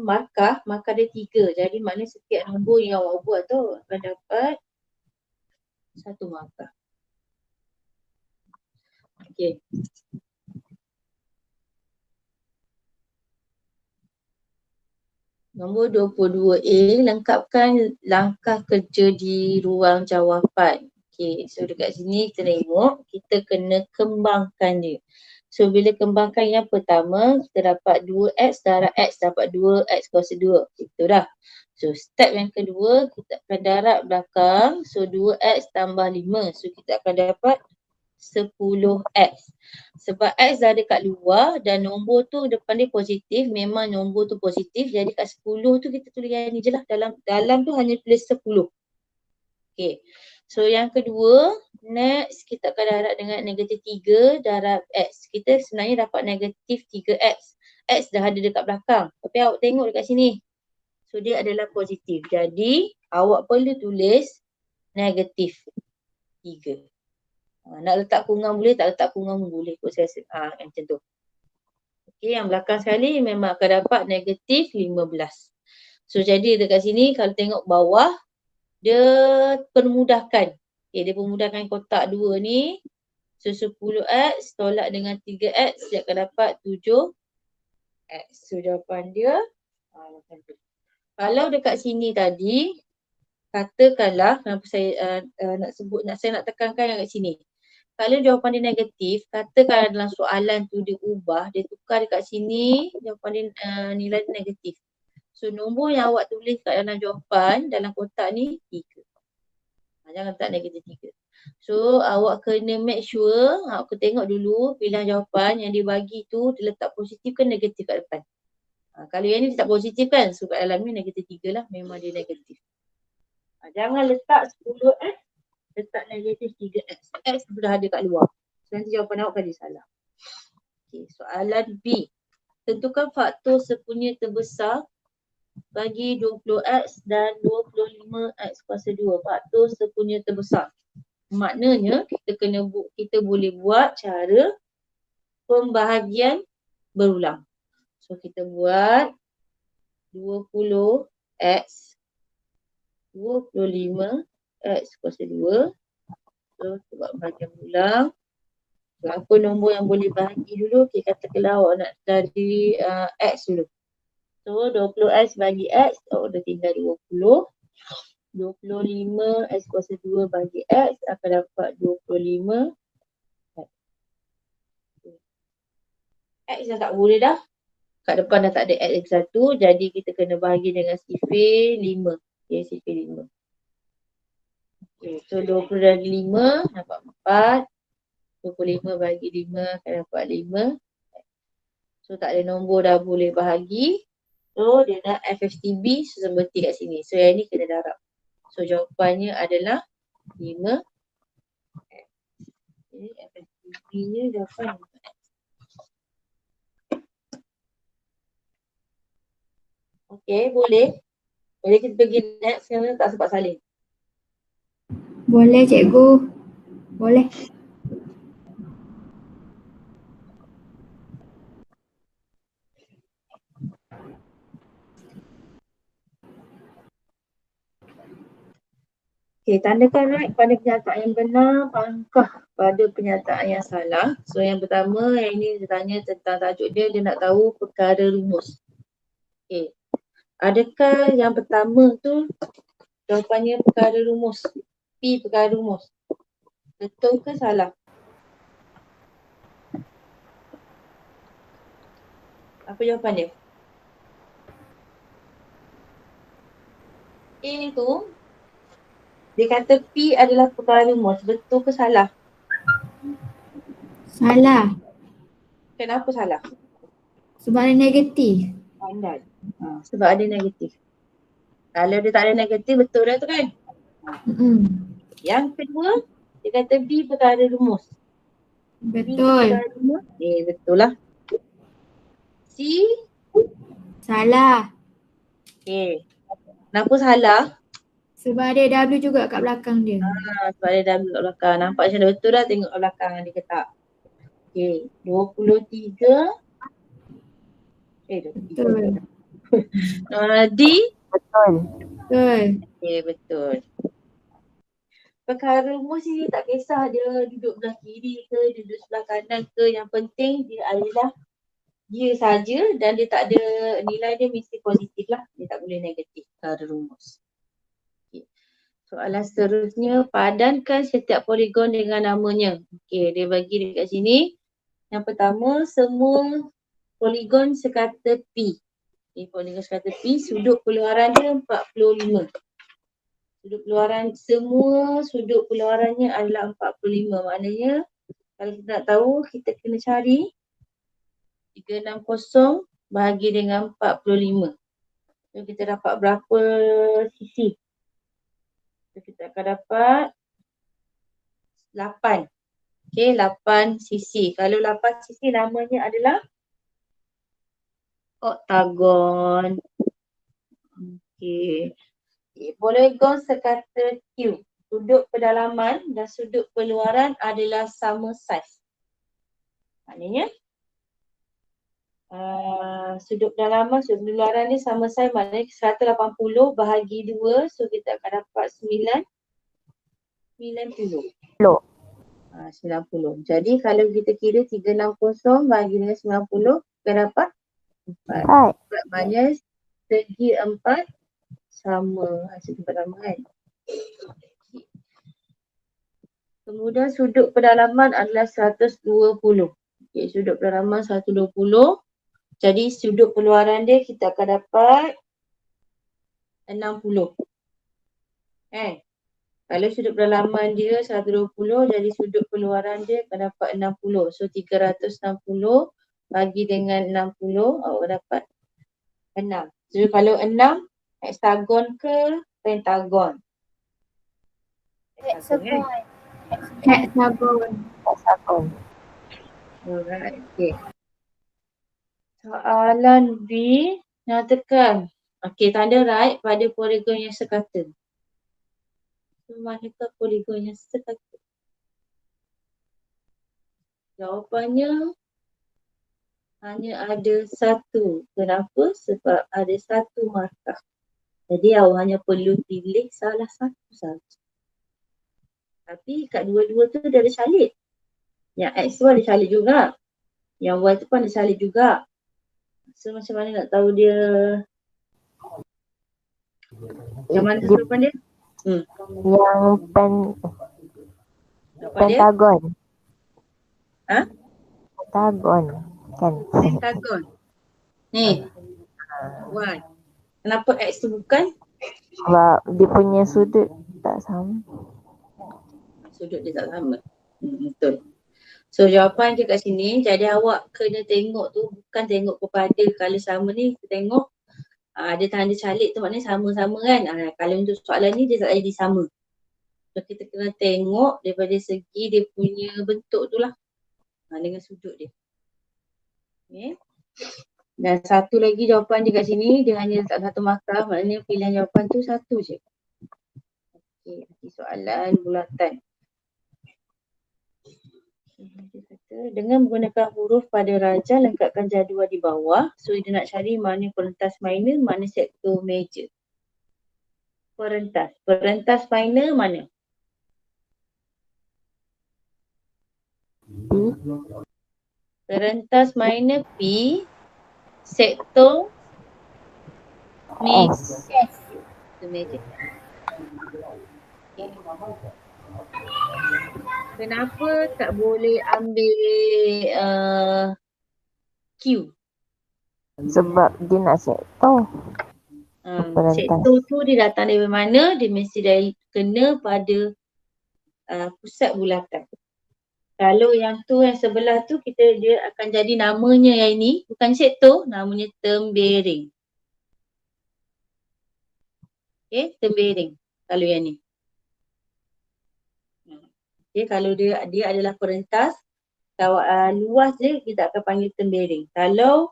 markah dia 3. Jadi maknanya setiap nombor yang awak buat tu akan dapat 1 markah. Okey. Nombor 22A, lengkapkan langkah kerja di ruang jawapan. Okey, so dekat sini kita tengok, kita kena kembangkan dia. So bila kembangkan yang pertama, kita dapat 2x darab x dapat 2x kuasa 2. Itu dah. So step yang kedua, kita akan darab belakang. So 2x tambah 5. So kita akan dapat 10x. Sebab x dah ada kat luar dan nombor tu depan dia positif, memang nombor tu positif. Jadi kat 10 tu kita tulis yang ni je lah. Dalam tu hanya tulis 10. Okay. So yang kedua, next kita akan darab dengan negatif 3 darab x. Kita sebenarnya dapat negatif 3x. X dah ada dekat belakang. Tapi awak tengok dekat sini. So dia adalah positif. Jadi awak perlu tulis negatif 3. Nak letak kurungan boleh, tak letak kurungan pun boleh kot saya rasa. Macam tu. Okay, yang belakang sekali memang akan dapat negatif 15. So jadi dekat sini kalau tengok bawah, dia permudahkan. Okay, dia permudahkan kotak 2 ni. So 10x tolak dengan 3x, dia akan dapat 7x. So jawapan dia macam tu. Kalau dekat sini tadi, katakanlah, kenapa saya saya nak tekankan yang kat sini. Kalau jawapan dia negatif, katakan dalam soalan tu dia ubah, dia tukar dekat sini, jawapan dia nilai dia negatif. So nombor yang awak tulis kat dalam jawapan, dalam kotak ni 3. Jangan letak negatif 3. So awak kena make sure, awak kena tengok dulu pilihan jawapan yang dia bagi tu, dia letak positif ke negatif kat depan. Kalau yang ni dia tak positif kan, so kat dalam ni negatif 3 lah, memang dia negatif. Jangan letak 10x, letak negatif 3x. X sudah ada kat luar. So nanti jawapan awak akan salah. Okay, soalan B. Tentukan faktor sepunya terbesar bagi 20x dan 25x kuasa 2. Faktor sepunya terbesar. Maknanya kita boleh buat cara pembahagian berulang. So kita buat 20x 25 x kuasa 2. So kita buat bahagian ulang. So, apa nombor yang boleh bahagi dulu? Kita katakanlah awak nak cari x dulu. So 20x bagi x, awak dah tinggal 20. 25 x kuasa 2 bagi x akan dapat 25. X dah tak boleh dah. Kat depan dah tak ada x lagi satu. Jadi kita kena bahagi dengan sifir 5. Okay, sifir 5. Okay, so 20 bagi 5 dapat 4. 25 bagi 5 akan dapat 5. So tak ada nombor dah boleh bahagi. So dia nak FFTB seperti kat sini. So yang ni kena darab. So jawapannya adalah 5. Okay, FFTB nya jawapan 5. Okay, boleh. Boleh kita pergi next sekarang tak sempat salin. Boleh cikgu. Boleh. Okay, tandakan right pada pernyataan yang benar, pangkah pada pernyataan yang salah. So yang pertama, yang ini dia tanya tentang tajuk dia nak tahu perkara rumus. Okay. Adakah yang pertama tu jawapannya perkara rumus? P perkara rumus. Betul ke salah? Apa jawapan dia? A tu, dia kata P adalah perkara rumus. Betul ke salah? Salah. Kenapa salah? Sebab ada negatif. Pandai. Sebab ada negatif. Kalau dia tak ada negatif, betul dah tu kan? Yang kedua, dia kata B perkara rumus. B Betul. perkara rumus. Betul lah. C, Salah. kenapa salah? Sebab ada W juga kat belakang dia. Sebab dia dah kat belakang. Nampak macam dah betul dah tengok kat belakang dia kata. 23. 23. Betul. D, Betul. betul. Perkara rumus ni tak kisah dia duduk belah kiri ke, duduk sebelah kanan ke. Yang penting dia adalah dia saja dan dia tak ada nilai dia mesti positif lah. Dia tak boleh negatif perkara rumus. Soalan seterusnya, padankan setiap poligon dengan namanya. Dia bagi dekat sini. Yang pertama, semua poligon sekata P. Poligon sekata P, sudut keluaran dia 45. Sudut keluaran, semua sudut keluarannya adalah 45. Maknanya, kalau kita nak tahu, kita kena cari 360 bahagi dengan 45. So, kita dapat berapa sisi? So, kita akan dapat 8. 8 sisi. Kalau 8 sisi namanya adalah oktagon. Poligon sekata Q. Sudut pedalaman dan sudut keluaran adalah sama saiz. Maknanya sudut pedalaman, sudut keluaran ni sama saiz, maknanya 180 bahagi 2. So kita akan dapat 90. 90. Jadi kalau kita kira 360 bahagi dengan 90, kita dapat 4. Maknanya segi 4 sama. Segi 4 sama kan. Kemudian sudut pedalaman adalah 120. Sudut pedalaman 120. Jadi sudut keluaran dia kita akan dapat 60. Kalau sudut pedalaman dia 120, jadi sudut keluaran dia akan dapat 60. So 360 bagi dengan 60, awak dapat 6. So kalau 6, heksagon ke pentagon? Hexagon. Alright, soalan B, nyatakan. Tanda right pada poligon yang sekata. Manakah poligon yang sekata? Jawapannya hanya ada satu. Kenapa? Sebab ada satu markah. Jadi awak hanya perlu pilih salah satu saja. Tapi kat dua-dua tu dia ada salib. Yang X tu ada salib juga. Yang Y tu pun ada salib juga. So macam mana nak tahu dia macam mana jawapan dia? Yang Jawapan dia? pentagon. Ha? Pentagon kan. Pentagon. Ni. Y. Kenapa X tu bukan? Sebab dia punya sudut tak sama. Sudut dia tak sama. Betul. So jawapan dia kat sini, jadi awak kena tengok tu bukan tengok kepada kalau sama ni, kita tengok ada tanda salib tu maknanya sama-sama kan. Kalau untuk soalan ni dia tak jadi sama. So kita kena tengok daripada segi dia punya bentuk tu lah. Dengan sudut dia. Okay. Dan satu lagi jawapan dia kat sini, dia hanya letak satu markah, maknanya pilihan jawapan tu satu je. Okay, soalan bulatan. Dia kata, dengan menggunakan huruf pada raja, lengkapkan jadual di bawah. So dia nak cari mana perentas minor, mana sektor major. Perentas. Perentas minor mana? Perentas minor P. Sektor major. Sektor major. Okay. Kenapa tak boleh ambil Q? Sebab dia nak sektor. Sektor tu dia datang dari mana? Dia mesti kena pada pusat bulatan. Kalau yang tu yang sebelah tu dia akan jadi namanya yang ini bukan sektor, namanya tembeling. Okay, tembeling kalau yang ni. Okay, kalau dia adalah perentas, luas je kita akan panggil tembeling. Kalau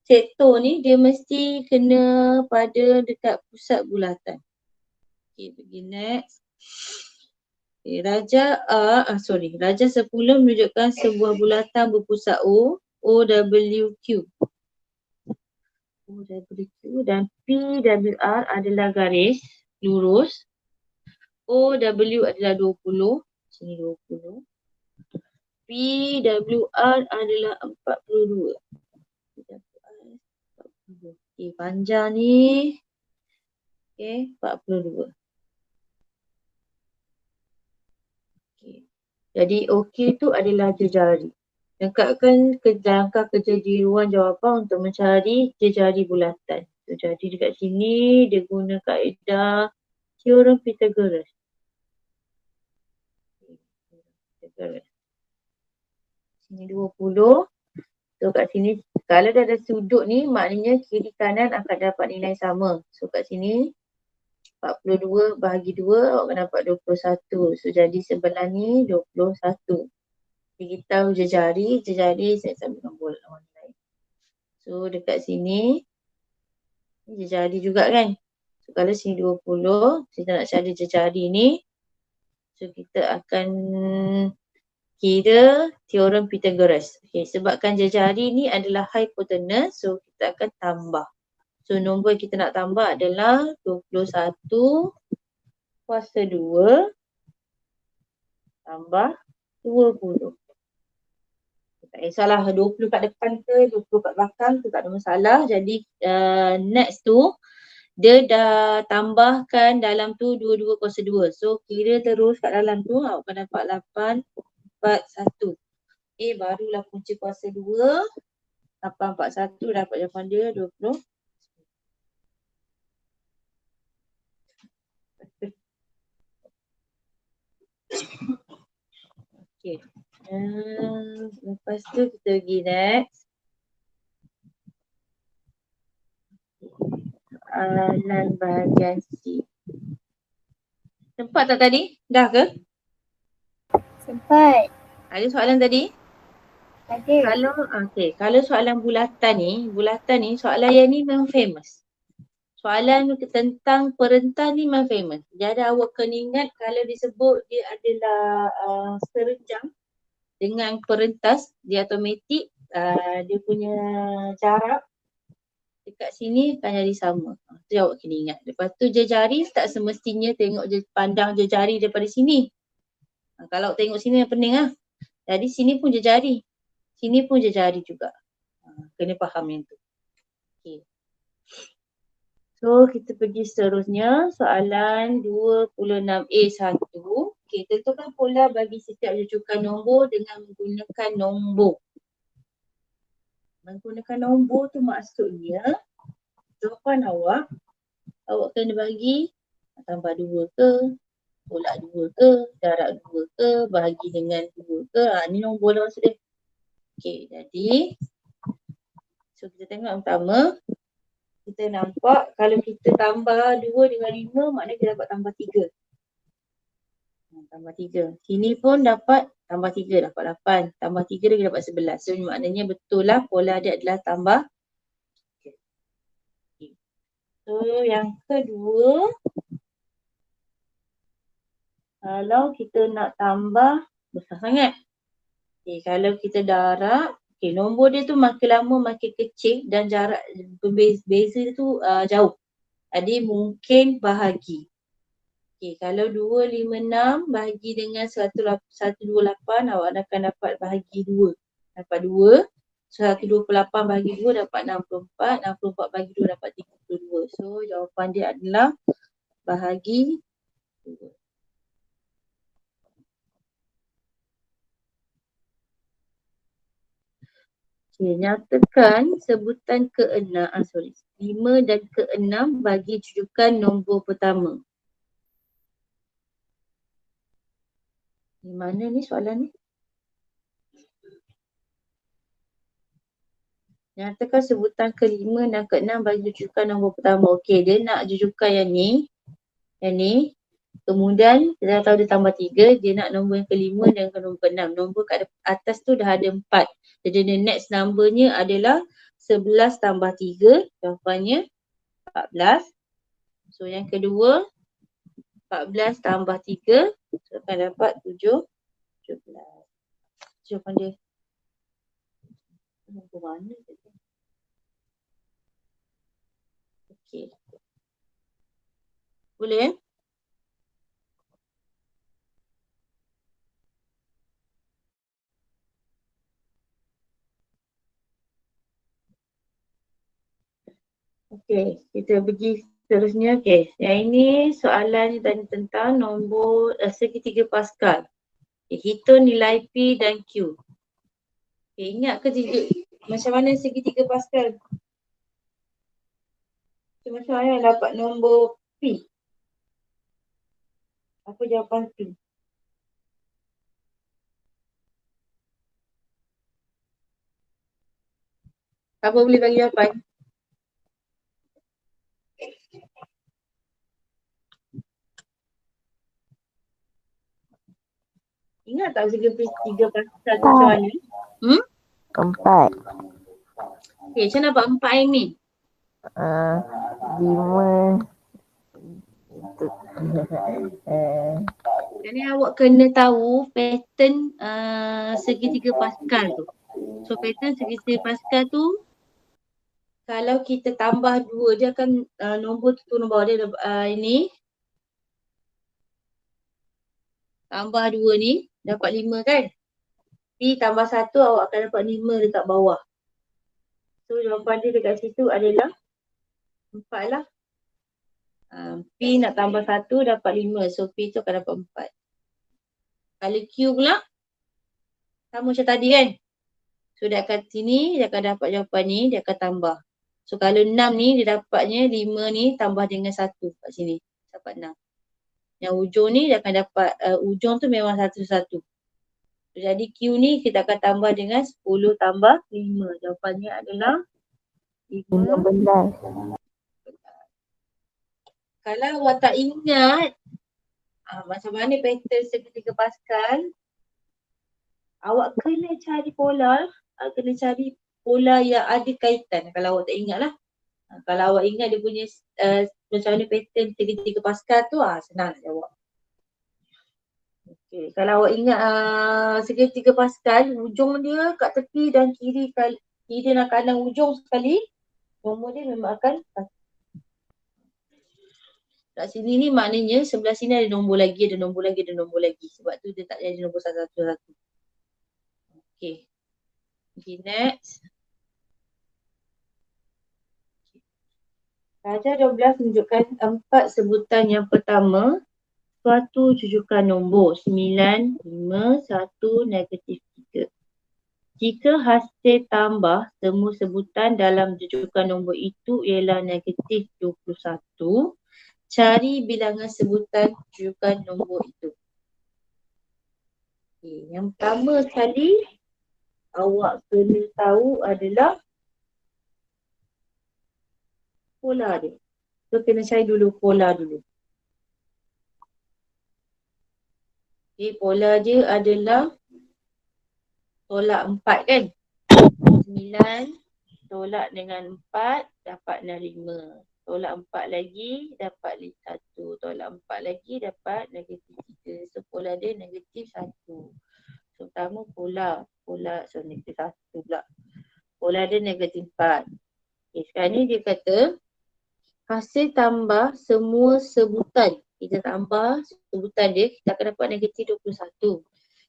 sektor ni dia mesti kena pada dekat pusat bulatan. Okay, pergi next. Okay, Raja 10 menunjukkan sebuah bulatan berpusat O, OWQ. OWQ dan PWR adalah garis lurus. OW adalah 20. Sini 20. PWR adalah 42. Okay, panjang ni. Okay, 42. Okay. Jadi OK tu adalah jejari. Lengkapkan langkah kerja di ruang jawapan untuk mencari jejari bulatan. So, jadi dekat sini dia guna kaedah teorem Pythagoras. Sini 20. So kat sini kalau dah ada sudut ni maknanya kiri kanan akan dapat nilai sama. So kat sini 42 bahagi 2 awak akan dapat 21. So jadi sebelah ni 21. Jadi kita tahu jejari saya sambungkan bola lawan lain. So dekat sini jejari juga kan. So kalau sini 20, kita nak cari jejari ni. So kita akan kira teorem Pythagoras. Okay, sebabkan jejari ni adalah hypotenuse, so kita akan tambah. So nombor kita nak tambah adalah 21 kuasa 2 tambah 20. Tak kisahlah 20 kat depan ke 20 kat belakang tu tak ada masalah. Jadi next tu dia dah tambahkan dalam tu 22 kuasa 2. So kira terus kat dalam tu awak akan dapat 841. Barulah punca kuasa 2. 841 dapat jawapan dia 20. Okay. Lepas tu kita pergi next. Soalan bahagian C. Sempat tak tadi? Dah ke? Sempat. Ada soalan tadi? Ada. Kalau soalan bulatan ni soalan yang ni memang famous. Soalan tentang perentas ni memang famous. Jadi awak kena ingat kalau disebut dia adalah serenjang dengan perentas, dia automatik dia punya jarak dekat sini akan jadi sama. Tu awak kena ingat. Lepas tu jari tak semestinya tengok pandang jari daripada sini. Kalau tengok sini yang pening lah. Jadi sini pun jari. Sini pun jari juga. Kena faham yang tu. Okay. So kita pergi seterusnya. Soalan 26A1. Okay, tentukan pola bagi setiap rujukan nombor dengan menggunakan nombor. Menggunakan nombor tu maksudnya jawapan awak kena bagi tambah 2 ke, tolak 2 ke, jarak 2 ke, bahagi dengan 2 ke. Ni nombor lah maksud dia. Okay, jadi so kita tengok yang pertama. Kita nampak kalau kita tambah 2 dengan 5 maknanya kita dapat tambah 3. Tambah 3. Sini pun dapat tambah 3, dapat 8. Tambah 3 lagi dapat 11. So maknanya betul lah pola dia adalah tambah. Okay. So yang kedua, kalau kita nak tambah besar sangat. Okay, kalau kita darab, okay, nombor dia tu makin lama makin kecil dan jarak beza tu jauh. Jadi mungkin bahagi. Okay, kalau 256 bahagi dengan 128, awak akan dapat bahagi 2. Dapat 2. 128 bahagi 2 dapat 64. 64 bahagi 2 dapat 32. So jawapan dia adalah bahagi 2. Okay, nyatakan sebutan ke-6, 5 dan ke-6 bagi rujukan nombor pertama. Di mana ni soalan ni? Nyatakan sebutan ke-5 dan ke-6 bagi rujukan nombor pertama. Okey, dia nak rujukan yang ni. Yang ni. Kemudian kita dah tahu dia tambah 3, dia nak nombor yang ke-5 dan nombor ke-6. Nombor kat atas tu dah ada 4. Jadi the next numbernya adalah 11 tambah 3. Jawapannya 14. So yang kedua 14 tambah 3. So akan dapat 17. Jawapan dia. Nombor mana tu? Okey. Boleh eh? Okey, kita pergi seterusnya. Okey, yang ini soalan yang tanya tentang nombor segitiga Pascal. Okay, hitung nilai P dan Q. Okay, ingat ke macam mana segitiga Pascal? So, macam mana dapat nombor P? Apa jawapan P? Apa boleh bagi jawapan? Ingat tak segitiga Pascal tu macam mana? 4. Okay, macam mana dapat 4 ni? 5. Jadi awak kena tahu pattern segitiga Pascal tu. So pattern segitiga Pascal tu kalau kita tambah 2 dia akan nombor tu turun bawah dia ini. Tambah 2 ni dapat 5 kan? P tambah 1 awak akan dapat 5 dekat bawah. So jawapan dia dekat situ adalah 4 lah. P nak tambah 1 dapat 5. So P tu akan dapat 4. Kalau Q pula sama macam tadi kan? So dia akan sini dia akan dapat jawapan ni, dia akan tambah. So kalau 6 ni dia dapatnya 5 ni tambah dengan 1 kat sini. Dapat 6. Yang ujung ni dia akan dapat ujung tu memang satu-satu. So, jadi Q ni kita akan tambah dengan 10 tambah 5. Jawapannya adalah 15. Kalau awak tak ingat macam mana pattern segitiga Pascal, awak kena cari pola, yang ada kaitan kalau awak tak ingat lah. Kalau awak ingat dia punya macam mana pattern segitiga Pascal tu, senang nak jawab. Okay. Kalau awak ingat segitiga Pascal, hujung dia kat tepi dan kiri dan kanan hujung sekali, nombor dia memang akan satu. Kat sini ni maknanya sebelah sini ada nombor lagi, ada nombor lagi, ada nombor lagi. Sebab tu dia tak jadi nombor satu-satu. Okay. Okay, next. Darjah 12 menunjukkan 4 sebutan yang pertama suatu jujukan nombor 9, 5, 1, negatif 3. Jika hasil tambah semua sebutan dalam jujukan nombor itu ialah negatif 21, cari bilangan sebutan jujukan nombor itu. Okay, yang pertama sekali awak kena tahu adalah pola dia. So kena cari dulu pola dulu. Okay, pola dia adalah tolak 4 kan? 9 tolak dengan 4 dapat 5. Tolak 4 lagi dapat 1. Tolak 4 lagi dapat negatif 3. So pola dia negatif 1. So pertama negatif 1 pula. Pola dia negatif 4. Okay, sekarang ni dia kata hasil tambah semua sebutan. Kita tambah sebutan dia, kita akan dapat negatif 21.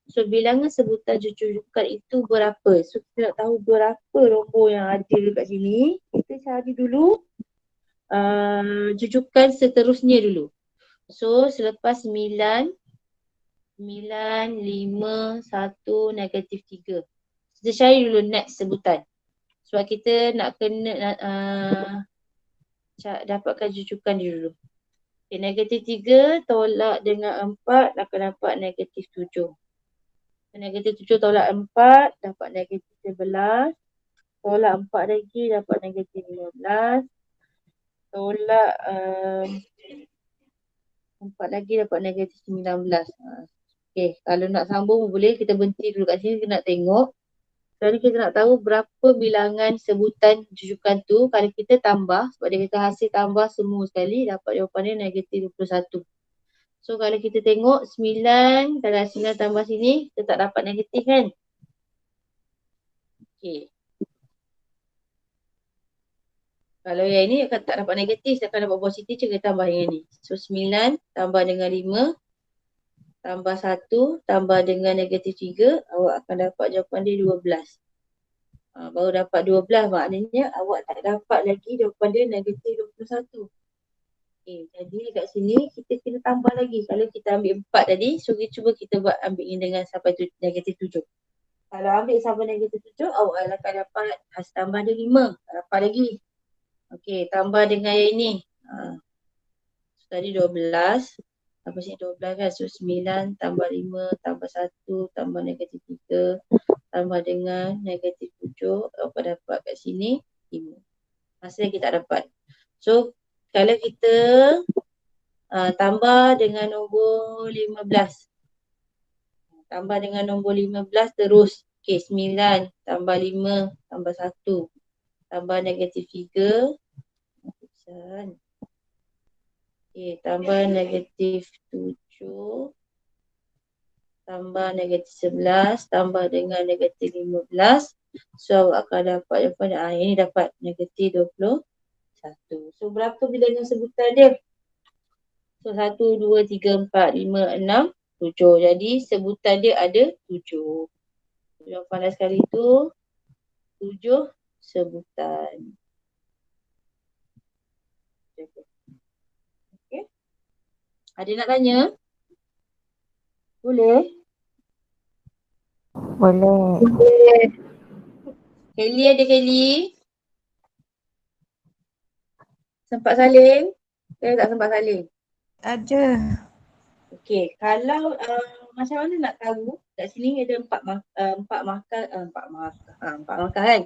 So bilangan sebutan jujukan itu berapa? So kita nak tahu berapa nombor yang ada kat sini. Kita cari dulu jujukan seterusnya dulu. So selepas 9, 5, 1, negatif 3. Kita cari dulu next sebutan. Sebab kita nak kena dapatkan jujukan dia dulu. Okay, negatif 3 tolak dengan 4 akan dapat negatif 7. Negatif 7 tolak 4 dapat negatif 11. Tolak 4 lagi dapat negatif 15. Tolak 4 lagi dapat negatif 19. Okay, kalau nak sambung boleh kita berhenti dulu kat sini, kita nak tengok. Sekarang kita nak tahu berapa bilangan sebutan jujukan tu kalau kita tambah, sebab dia kata hasil tambah semua sekali dapat jawapan dia negatif 21. So kalau kita tengok 9, kalau 9 tambah sini kita tak dapat negatif kan? Okay. Kalau yang ini akan tak dapat negatif, saya akan dapat positif, kita tambah yang ini. So 9 tambah dengan 5 tambah 1 tambah dengan negatif 3, awak akan dapat jawapan dia 12. Baru dapat 12 maknanya awak tak dapat lagi jawapan dia negatif 21. Okay, jadi kat sini kita kena tambah lagi. Kalau kita ambil 4 tadi, so cuba kita buat ambil ini dengan sampai negatif 7. Kalau ambil sampai negatif 7, awak akan dapat hasil tambah dia 5. Tak dapat lagi. Okay, tambah dengan yang ini. So, tadi 12. Sampai sini 12 kan. So 9 tambah 5 tambah 1 tambah negatif 3 tambah dengan negatif 7. Awak dapat kat sini 5. Hasil kita tak dapat. So kalau kita tambah dengan nombor 15. Tambah dengan nombor 15 terus. Okay, 9 tambah 5 tambah 1 tambah negatif 3. Okay, tambah negatif 7 tambah negatif 11 tambah dengan negatif 15. So akan dapat jawapan ini dapat negatif 21. So berapa bilangan sebutan dia? So 1, 2, 3, 4, 5, 6, 7. Jadi sebutan dia ada 7. Jawapan dah sekali tu 7 sebutan. Okay. Ada nak tanya? Boleh? Boleh. Kelly ada Kelly? Sempat salin? Saya tak sempat salin. Ada. Okey, kalau macam mana nak tahu kat sini ada empat markah kan.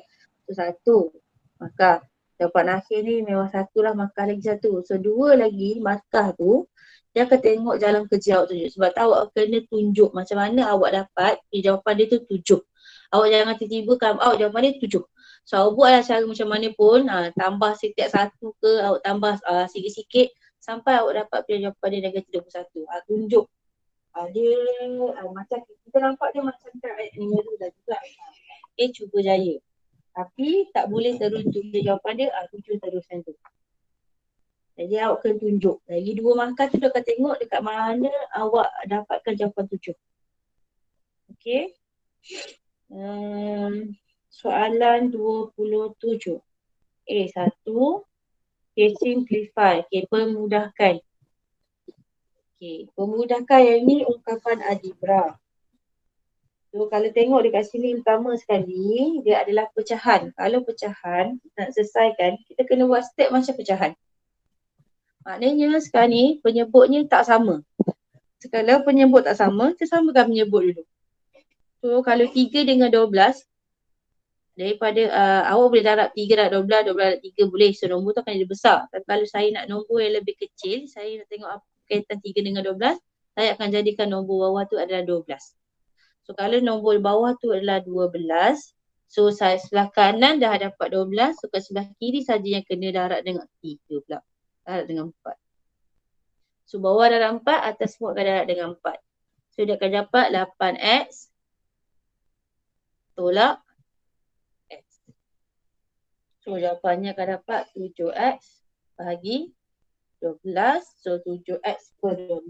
So satu markah. Jawapan akhir ni memang satu lah, markah lagi satu. So dua lagi markah tu dia akan tengok jalan kerja awak tunjuk. Sebab tahu awak kena tunjuk macam mana awak dapat jawapan dia tu 7. Awak jangan tiba-tiba come out jawapan dia 7. So awak buatlah cara macam mana pun, tambah setiap satu ke, awak tambah sikit-sikit sampai awak dapat jawapan dia negatif 21. Tunjuk Dia macam kita nampak dia macam ayat ni dah juga. Cuba jaya. Tapi tak boleh terus tunjuk jawapan dia, 7 terus macam tu. Jadi awak kena tunjuk. Lagi 2 markah tu dia akan tengok dekat mana awak dapatkan jawapan 7. Okey. Soalan 27. Satu. Simplify. Pemudahkan. Pemudahkan yang ni ungkapan algebra. So kalau tengok dekat sini utama sekali, dia adalah pecahan. Kalau pecahan, nak selesaikan, kita kena buat step macam pecahan. Maknanya sekarang ni penyebutnya tak sama. Kalau penyebut tak sama, kita samakan penyebut dulu. So kalau 3 dengan 12, daripada awak boleh darab 3 darab 12, 12 darab 3 boleh. So nombor tu akan jadi besar. Tapi kalau saya nak nombor yang lebih kecil, saya nak tengok apa kaitan 3 dengan 12, saya akan jadikan nombor bawah tu adalah 12. So kalau nombor bawah tu adalah 12, so saya sebelah kanan dah dapat 12, so kat sebelah kiri saja yang kena darab dengan 3 pula. Darab dengan 4. So bawah darab 4, atas semua akan darab dengan 4. So dia akan dapat 8x tolak x. So jawapannya akan dapat 7x bahagi 12. So 7x per 12.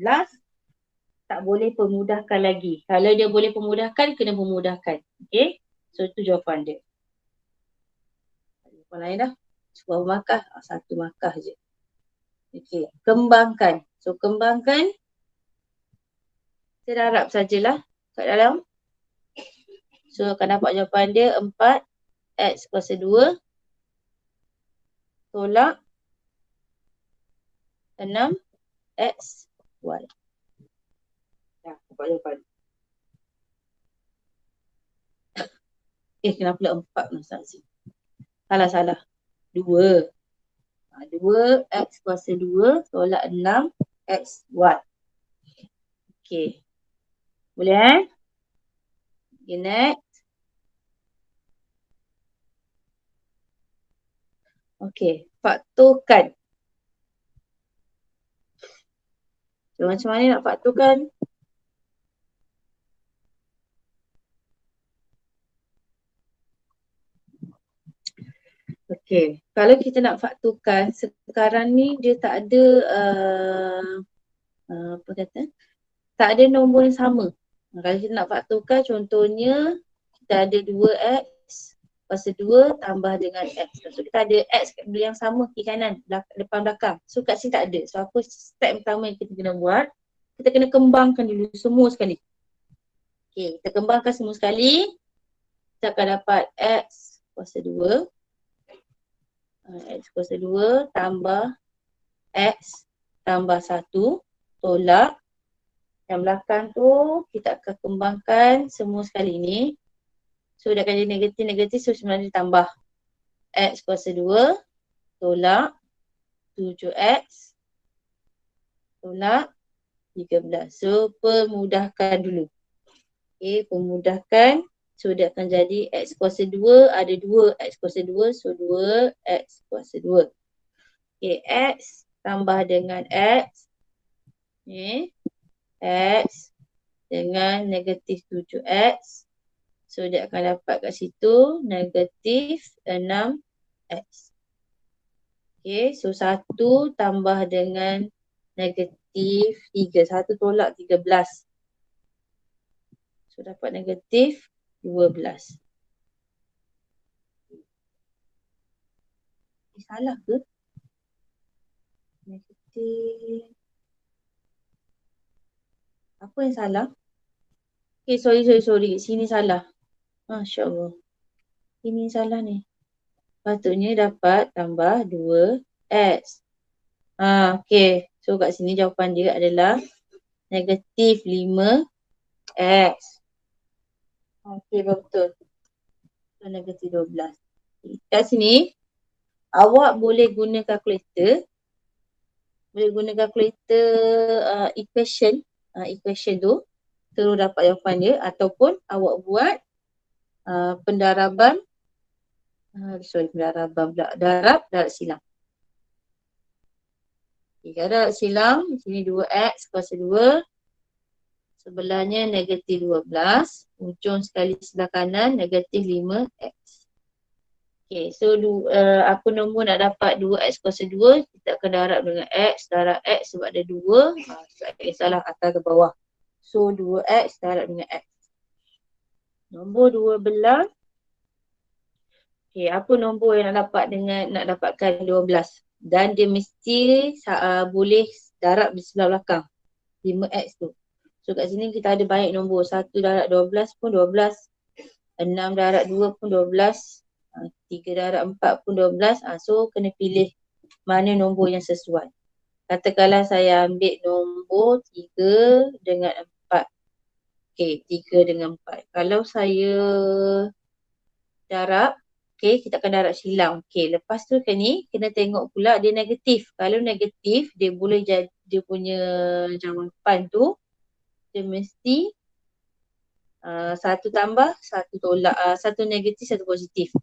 Tak boleh pemudahkan lagi. Kalau dia boleh pemudahkan, kena pemudahkan. Okay. So itu jawapan dia. Jawapan lain dah. Sebuah markah. 1 markah je. Okay. Kembangkan. So kembangkan. Kita darab sajalah kat dalam. So akan dapat jawapan dia 4x kuasa 2 tolak 6x y. Dah dapat jawapan. Kenapa pula 4 masa sini? Salah. 2. 2x kuasa 2 tolak 6x y. Okay. Boleh Okay, next. Okay, faktorkan. So, macam mana nak faktorkan? Okay, kalau kita nak faktorkan, sekarang ni dia tak ada apa kata? Tak ada nombor yang sama. Kalau kita nak faktorkan, contohnya kita ada 2x kuasa 2 tambah dengan x. So kita ada x yang sama kiri kanan, depan belakang. So kat sini tak ada. So apa step pertama yang kita kena buat? Kita kena kembangkan dulu semua sekali. Okay, kita kembangkan semua sekali. Kita akan dapat x kuasa 2. X kuasa 2 tambah x tambah 1 tolak. Yang belakang tu kita akan kembangkan semua sekali ni. So dia akan jadi negatif, so sebenarnya tambah x kuasa 2 tolak 7x tolak 13. So pemudahkan dulu. Okay, pemudahkan. So dia akan jadi x kuasa 2 ada 2 x kuasa 2, so 2 x kuasa 2. Okay, x tambah dengan x. Okay. X dengan negatif 7x. So dia akan dapat kat situ negatif 6x. Okay, so 1 tambah dengan negatif 3. 1 tolak 13. So dapat negatif 12. Salah ke? Negatif. Apa yang salah? Okay, sorry. Sini salah. Masya Allah. Ini salah ni. Patutnya dapat tambah 2x. Okay. So kat sini jawapan dia adalah negatif 5x. Okay, betul. So negatif 12. Kat sini, awak boleh guna kalkulator. Equation. Equation tu. Terus dapat jawapan dia. Ataupun awak buat pendaraban. Darab silang. Okay, darab silang. Di sini 2x kuasa 2 Sebelahnya negatif 12. Ujung sekali sebelah kanan negatif 5x. Okay, so apa nombor nak dapat 2x kuasa 2, kita akan darab dengan x, darab x sebab ada 2. Tak kisahlah atas ke bawah. So 2x darab dengan x. Nombor 12. Okay, apa nombor yang nak dapatkan 12? Dan dia mesti boleh darab di sebelah belakang. 5x tu. So kat sini kita ada banyak nombor. 1 darab 12 pun 12. 6 darab 2 pun 12. 3 darab 4 pun 12. So kena pilih mana nombor yang sesuai. Katakanlah saya ambil nombor 3 dengan 4. Okay, 3 dengan 4. Kalau saya darab, okay, kita akan darab silang. Okay, lepas tu kan ni, kena tengok pula dia negatif. Kalau negatif, dia boleh jadi, dia punya jawapan tu, dia mesti satu tambah, satu tolak, satu negatif, satu positif.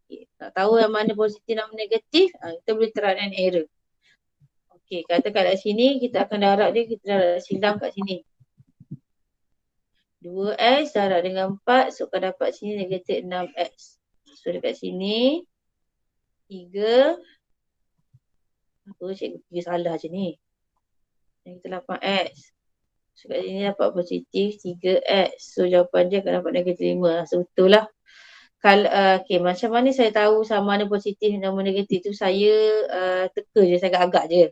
Okay, tak tahu yang mana positif dan mana negatif, kita boleh terapkan error. Okay, katakan kat sini, kita akan darab dia, kita darab silang kat sini. 2x darab dengan 4, so akan dapat sini negatif 6x. So dekat sini 3. Apa cikgu pergi salah je ni. Negatif 8x. So kat sini dapat positif 3x. So jawapan dia akan dapat negatif 5. So betul lah. Kalau okay, macam mana saya tahu sama mana positif dan mana negatif tu, saya teka je, saya agak-agak je.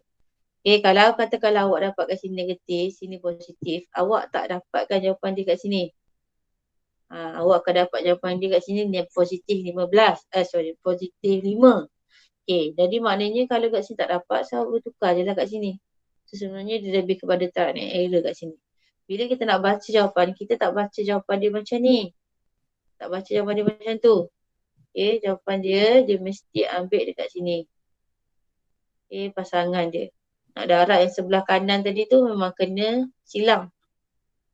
Okay, kalau katakanlah awak dapat kat sini negatif, sini positif, awak tak dapatkan jawapan dia kat sini. Awak akan dapat jawapan dia kat sini positif 15. Positif 5. Okay, jadi maknanya kalau kat sini tak dapat, saya bertukar je lah kat sini. So, sebenarnya dia lebih kepada trial and error kat sini. Bila kita nak baca jawapan, kita tak baca jawapan dia macam ni. Tak baca jawapan dia macam tu. Okay, jawapan dia mesti ambil dekat sini. Okay, pasangan dia. Nak darab yang sebelah kanan tadi tu memang kena silang.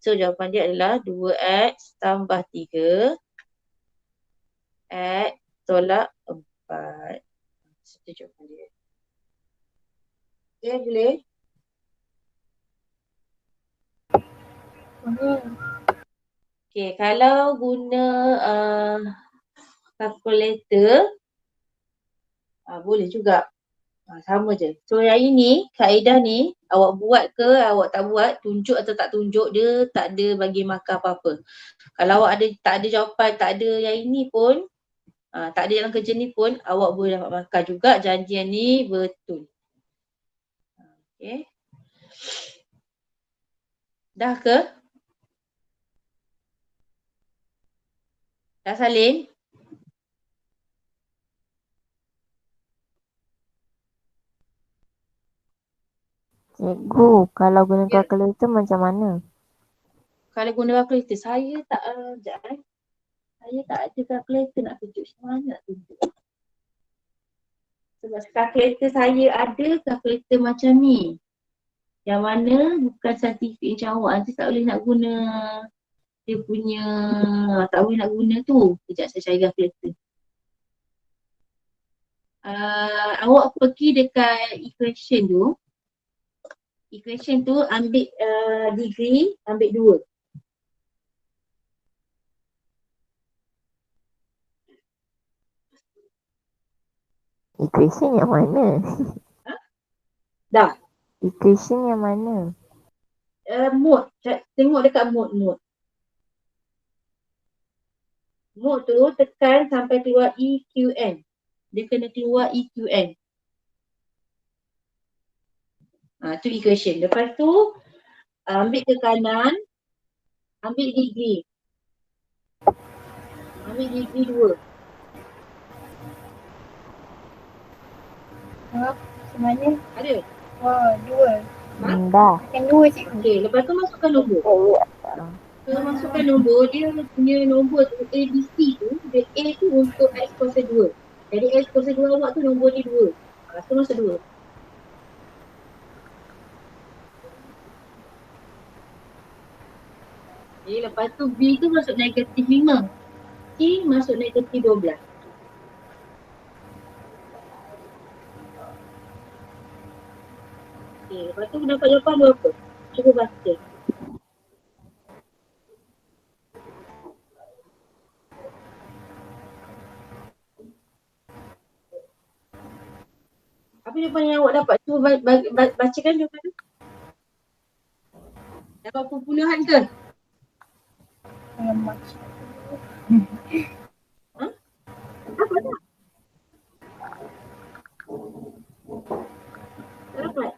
So jawapan dia adalah 2x tambah 3 x tolak 4. Itu jawapan dia. Okay, boleh? Okay, kalau guna calculator, boleh juga. Sama je. So yang ini, kaedah ni, awak buat ke, awak tak buat, tunjuk atau tak tunjuk, dia tak ada bagi markah apa-apa. Kalau awak tak ada jawapan, tak ada yang ini pun, tak ada dalam kerja ni pun, awak boleh dapat markah juga. Janjian ni betul. Okay. Dah ke? Dah salin? Cikgu, kalau guna Ya. kalkulator macam mana? Kalau guna kalkulator, saya tak saya tak ada kalkulator nak tunjuk. Macam mana nak tunjuk? Sebab kalkulator saya ada kalkulator macam ni. Yang mana bukan saintifik macam awak. Nanti tak boleh nak guna dia punya, tak boleh nak guna tu. Sekejap saya cari kalkulator. Awak pergi dekat equation tu. Equation tu ambil degree, ambil 2. Equation yang mana? Dah. Equation yang mana? Mode. Tengok dekat mode. Mode tu tekan sampai keluar EQN. Dia kena keluar EQN. Tu equation. Lepas tu ambil ke kanan, ambil degree. Ambil degree 2. Macam mana? Ada? Oh, 2. Dah. Akan 2 cikgu. Okey, lepas tu masukkan nombor. So masukkan nombor, dia punya nombor tu ABC tu, dia A tu untuk X kuasa 2. Jadi X kuasa 2 awak tu nombor dia 2. So masuk 2. Okay, lepas tu B tu masuk negatif 5. C masuk negatif 12. Okay, lepas tu dapat jawapan berapa? Cuba baca. Apa jawapan yang awak dapat? Cuba bacakan jawapan tu. Dapat puluhan ke? Alamak. Ha? Dapat tak? Tak dapat?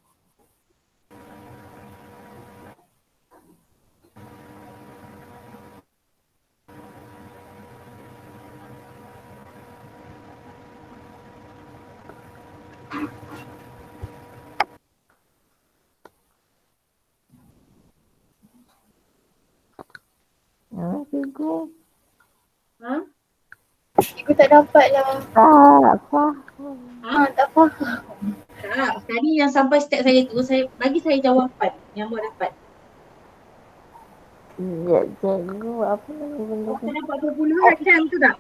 Cikgu. Ha? Cikgu tak dapat lah. Tak faham. Tak faham. Tak. Tadi yang sampai step saya tu, bagi saya jawapan yang awak dapat. Ya, cikgu. Apa nama benda Awak tu? dapat puluhan kan, betul tak?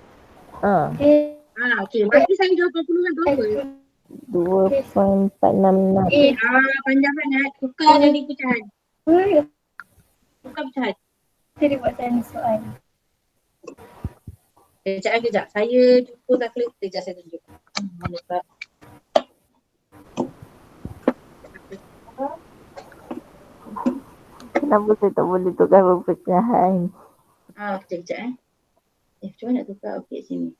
Eh, Okey. Bagi saya jawapan puluhan tu apa? 2.466. Panjang sangat. Tukar jadi pecahan. Tukar pecahan. Kita dia buat tanya soal. Kejap. Saya jumpa kalkulator. Kejap saya tunjuk. Mana tak? Kenapa saya tak boleh tukar perpecahan? Kejap. Macam mana nak tukar? Okey, sini.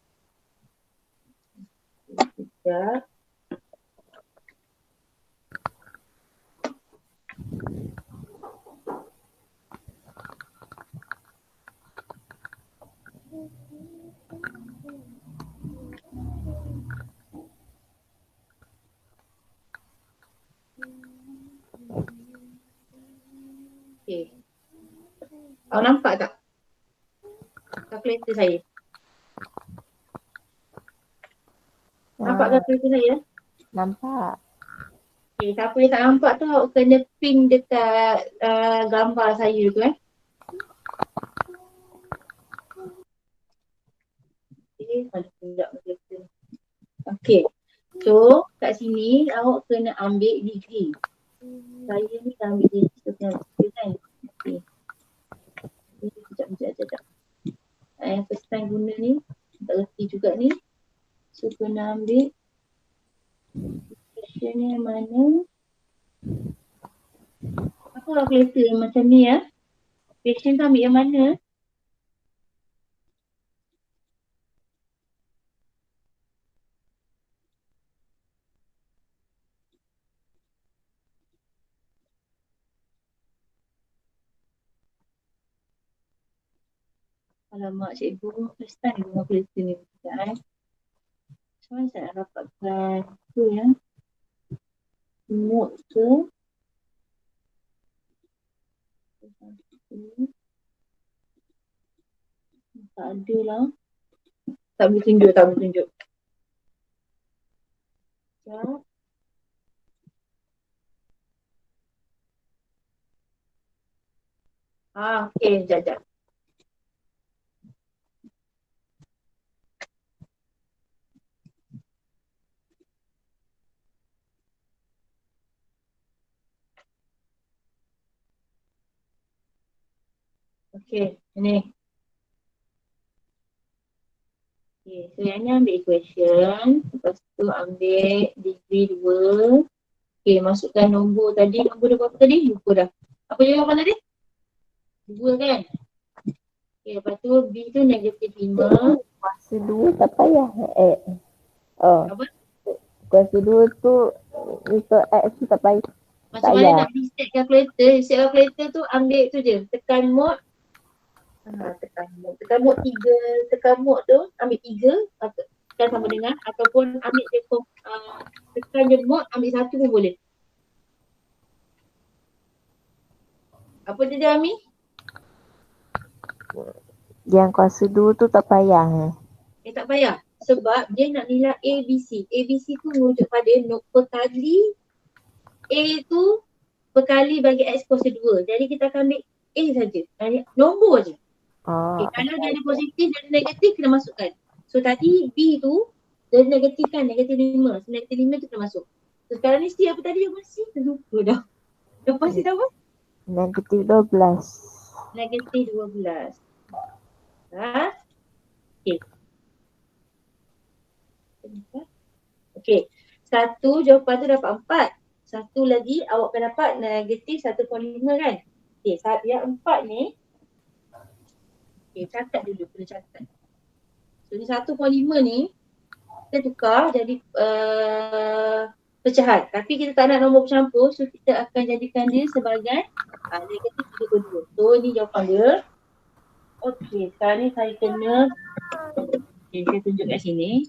Kejap. Okey. Awak nampak tak? Kalkulator saya. Nampak kalkulator saya? Nampak. Okey, siapa yang tak nampak tu awak kena pin dekat gambar saya tu Okey. So, kat sini awak kena ambil degree. Saya ni dah ambil degree tu kan. Okey. Sekejap. Yang first time guna ni, tak reti juga ni. So, kena ambil question ni yang mana. Apa kalkulator yang macam ni ya? Question tu ambil yang mana? Alamak cikgu, first time guna kalkulator ni. Sekejap Macam mana saya nak dapatkan tu ya? Note ke? Tak ada lah. Tak boleh tunjuk. Sekejap. Okey, sekejap. Okey, ni. Okey, so yang ni ambil equation. Lepas tu ambil degree 2. Okey, masukkan nombor tadi. Nombor dia berapa tadi? Lupa dah. Apa jawapan tadi? 2 kan? Okey, lepas tu B tu negatif 5. Kuasa 2 tak payah. Apa? Kuasa 2 tu untuk X tu tak payah. Macam mana nak reset calculator? Reset calculator tu ambil tu je. Tekan mode. Tekan mode 3. Tekan mode tu ambil 3. Tekan sama dengan. Ataupun ambil je tekan je mode ambil 1 pun boleh. Apa dia Ami? Yang kuasa 2 tu tak payah. Tak payah. Sebab dia nak nilai ABC. ABC tu merujuk pada perkali A tu berkali bagi X kuasa 2. Jadi kita akan ambil A saja. Nombor je. Okay, kalau dia ada positif dan negatif kena masukkan. So tadi B tu dia negatif kan, negatif 5. So negatif 5 tu kena masuk. So sekarang ni C apa tadi yang masih? Terlupa dah. Lepas C apa? Negatif 12. Negatif 12. Okay. Okay. Satu jawapan tu dapat 4. Satu lagi awak akan dapat negatif 1.5 kan. Okay, yang 4 ni, okay, catat dulu, kena catat. So ni 1.5 ni, kita tukar jadi pecahan. Tapi kita tak nak nombor bercampur, so kita akan jadikan dia sebagai negatif 3.2. So ni jawapan dia. Okay, sekarang ni saya kena, okay, saya tunjuk kat sini.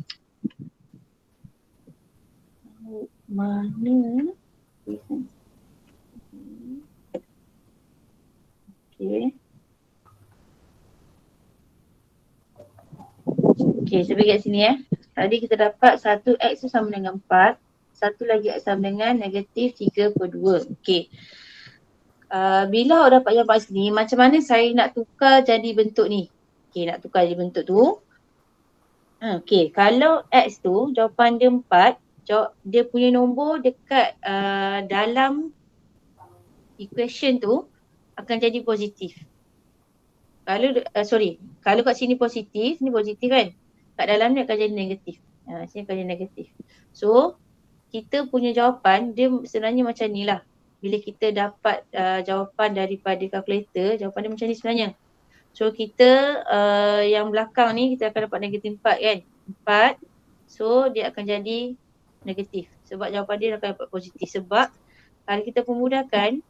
Mana? Okay. Okay, saya bagi kat sini Tadi kita dapat 1x tu sama dengan 4. Satu lagi x sama dengan negatif 3/2. Okay. Bila awak dapat jawapan sini, macam mana saya nak tukar jadi bentuk ni? Okay, nak tukar jadi bentuk tu. Okay, kalau x tu jawapan dia 4, dia punya nombor dekat dalam equation tu akan jadi positif. Kalau kat sini positif, ni positif kan? Kat dalam ni akan jadi negatif. Sini akan jadi negatif. So, kita punya jawapan dia sebenarnya macam ni lah. Bila kita dapat jawapan daripada kalkulator, jawapan dia macam ni sebenarnya. So, kita yang belakang ni kita akan dapat negatif 4 kan? 4. So, dia akan jadi negatif. Sebab jawapan dia akan dapat positif. Sebab kalau kita pemudahkan,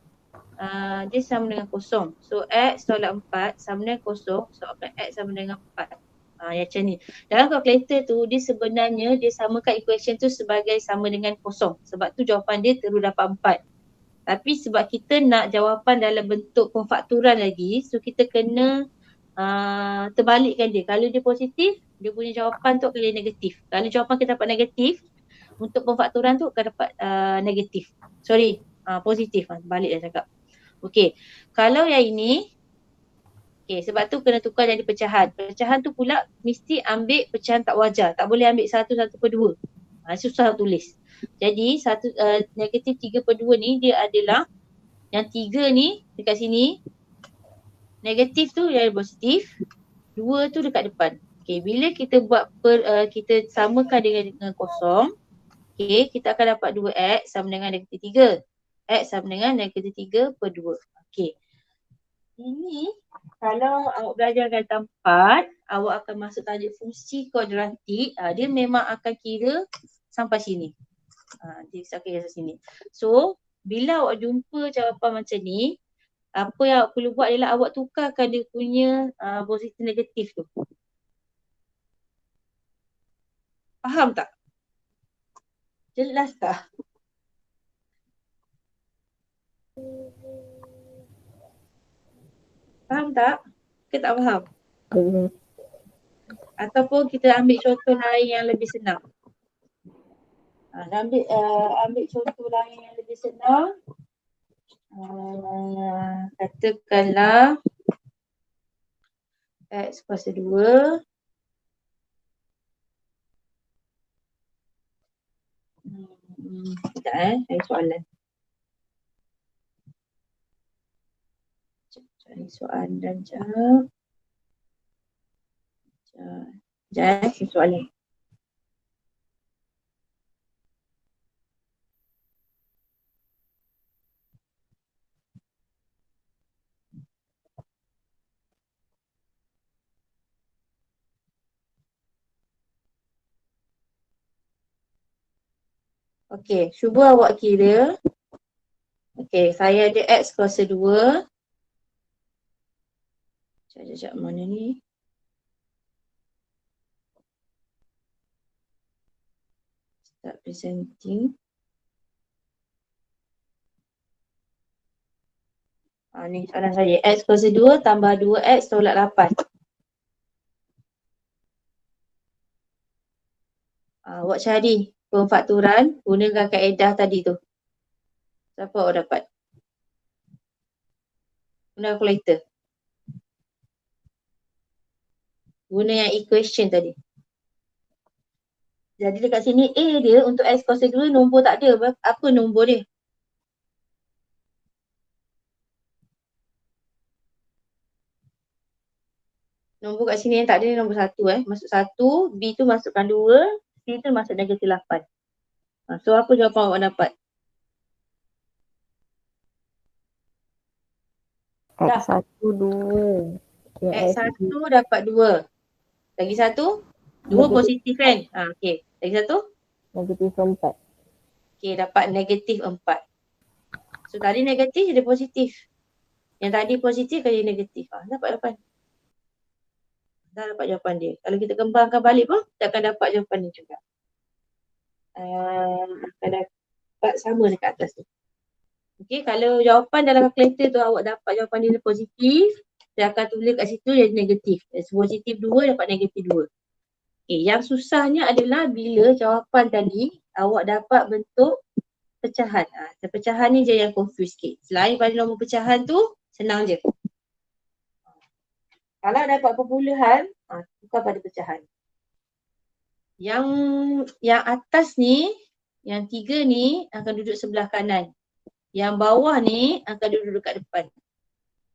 dia sama dengan kosong. So X tolak 4 sama dengan kosong. So akan X sama dengan 4. Macam ni. Dalam kalkulator tu dia sebenarnya dia samakan equation tu sebagai sama dengan kosong. Sebab tu jawapan dia terus dapat 4. Tapi sebab kita nak jawapan dalam bentuk pemfakturan lagi, so kita kena terbalikkan dia. Kalau dia positif, dia punya jawapan tu akan jadi negatif. Kalau jawapan kita dapat negatif, untuk pemfakturan tu akan dapat negatif. Positif. Balik dah cakap. Okey, kalau yang ini, sebab tu kena tukar jadi pecahan. Pecahan tu pula mesti ambil pecahan tak wajar. Tak boleh ambil 1/2. Susah tulis. Jadi negatif 3/2 ni dia adalah yang 3 ni dekat sini. Negatif tu yang positif. 2 tu dekat depan. Okey, bila kita buat kita samakan dengan kosong. Okey, kita akan dapat 2x sama dengan negatif 3. X sama dengan negatif 3/2. Okey. Ini kalau awak belajar kata 4, awak akan masuk tajuk fungsi kuadratik. Dia memang akan kira sampai sini. Dia akan kira sampai sini. So, bila awak jumpa jawapan macam ni, apa yang awak perlu buat adalah awak tukarkan dia punya positif negatif tu. Faham tak? Jelas tak? Faham tak? Ke tak faham? Ataupun kita ambil contoh lain yang lebih senang. Ambil contoh lain yang lebih senang. Katakanlah X kuasa 2. Sekejap saya soalan. Cari soalan jap. Sekejap saya soalan. Okey, cuba awak kira. Okey, saya ada X kuasa 2. Sekejap mana ni? Start presenting. Ni soalan saya. X kuasa 2 tambah 2X tolak 8. Awak cari pemfakturan gunakan kaedah tadi tu. Siapa awak dapat? Guna kalkulator. Guna yang equation tadi. Jadi dekat sini A dia untuk X kuasa 2 nombor tak ada. Apa nombor dia? Nombor kat sini yang tak ada ni nombor 1 Masuk 1, B tu masukkan 2, C tu masuk negatif 8. So apa jawapan awak dapat? X1 2. X1 dapat 2. Lagi satu? 2 Negatif. positif kan? Okey. Lagi satu? Negatif 4. Okey, dapat negatif 4. So tadi negatif jadi positif. Yang tadi positif jadi negatif. Dapat jawapan. Dah dapat jawapan dia. Kalau kita kembangkan balik pun, kita akan dapat jawapan ni juga. Akan dapat sama dekat atas tu. Okey, kalau jawapan dalam kalkulator tu awak dapat jawapan dia positif, saya akan tulis kat situ jadi negatif. Positif 2 dapat negatif 2. Okay, yang susahnya adalah bila jawapan tadi awak dapat bentuk pecahan. Pecahan ni je yang confuse sikit. Selain pada nombor pecahan tu, senang je. Kalau dapat perpuluhan, tukar pada pecahan. Yang atas ni, yang 3 ni akan duduk sebelah kanan. Yang bawah ni akan duduk dekat depan.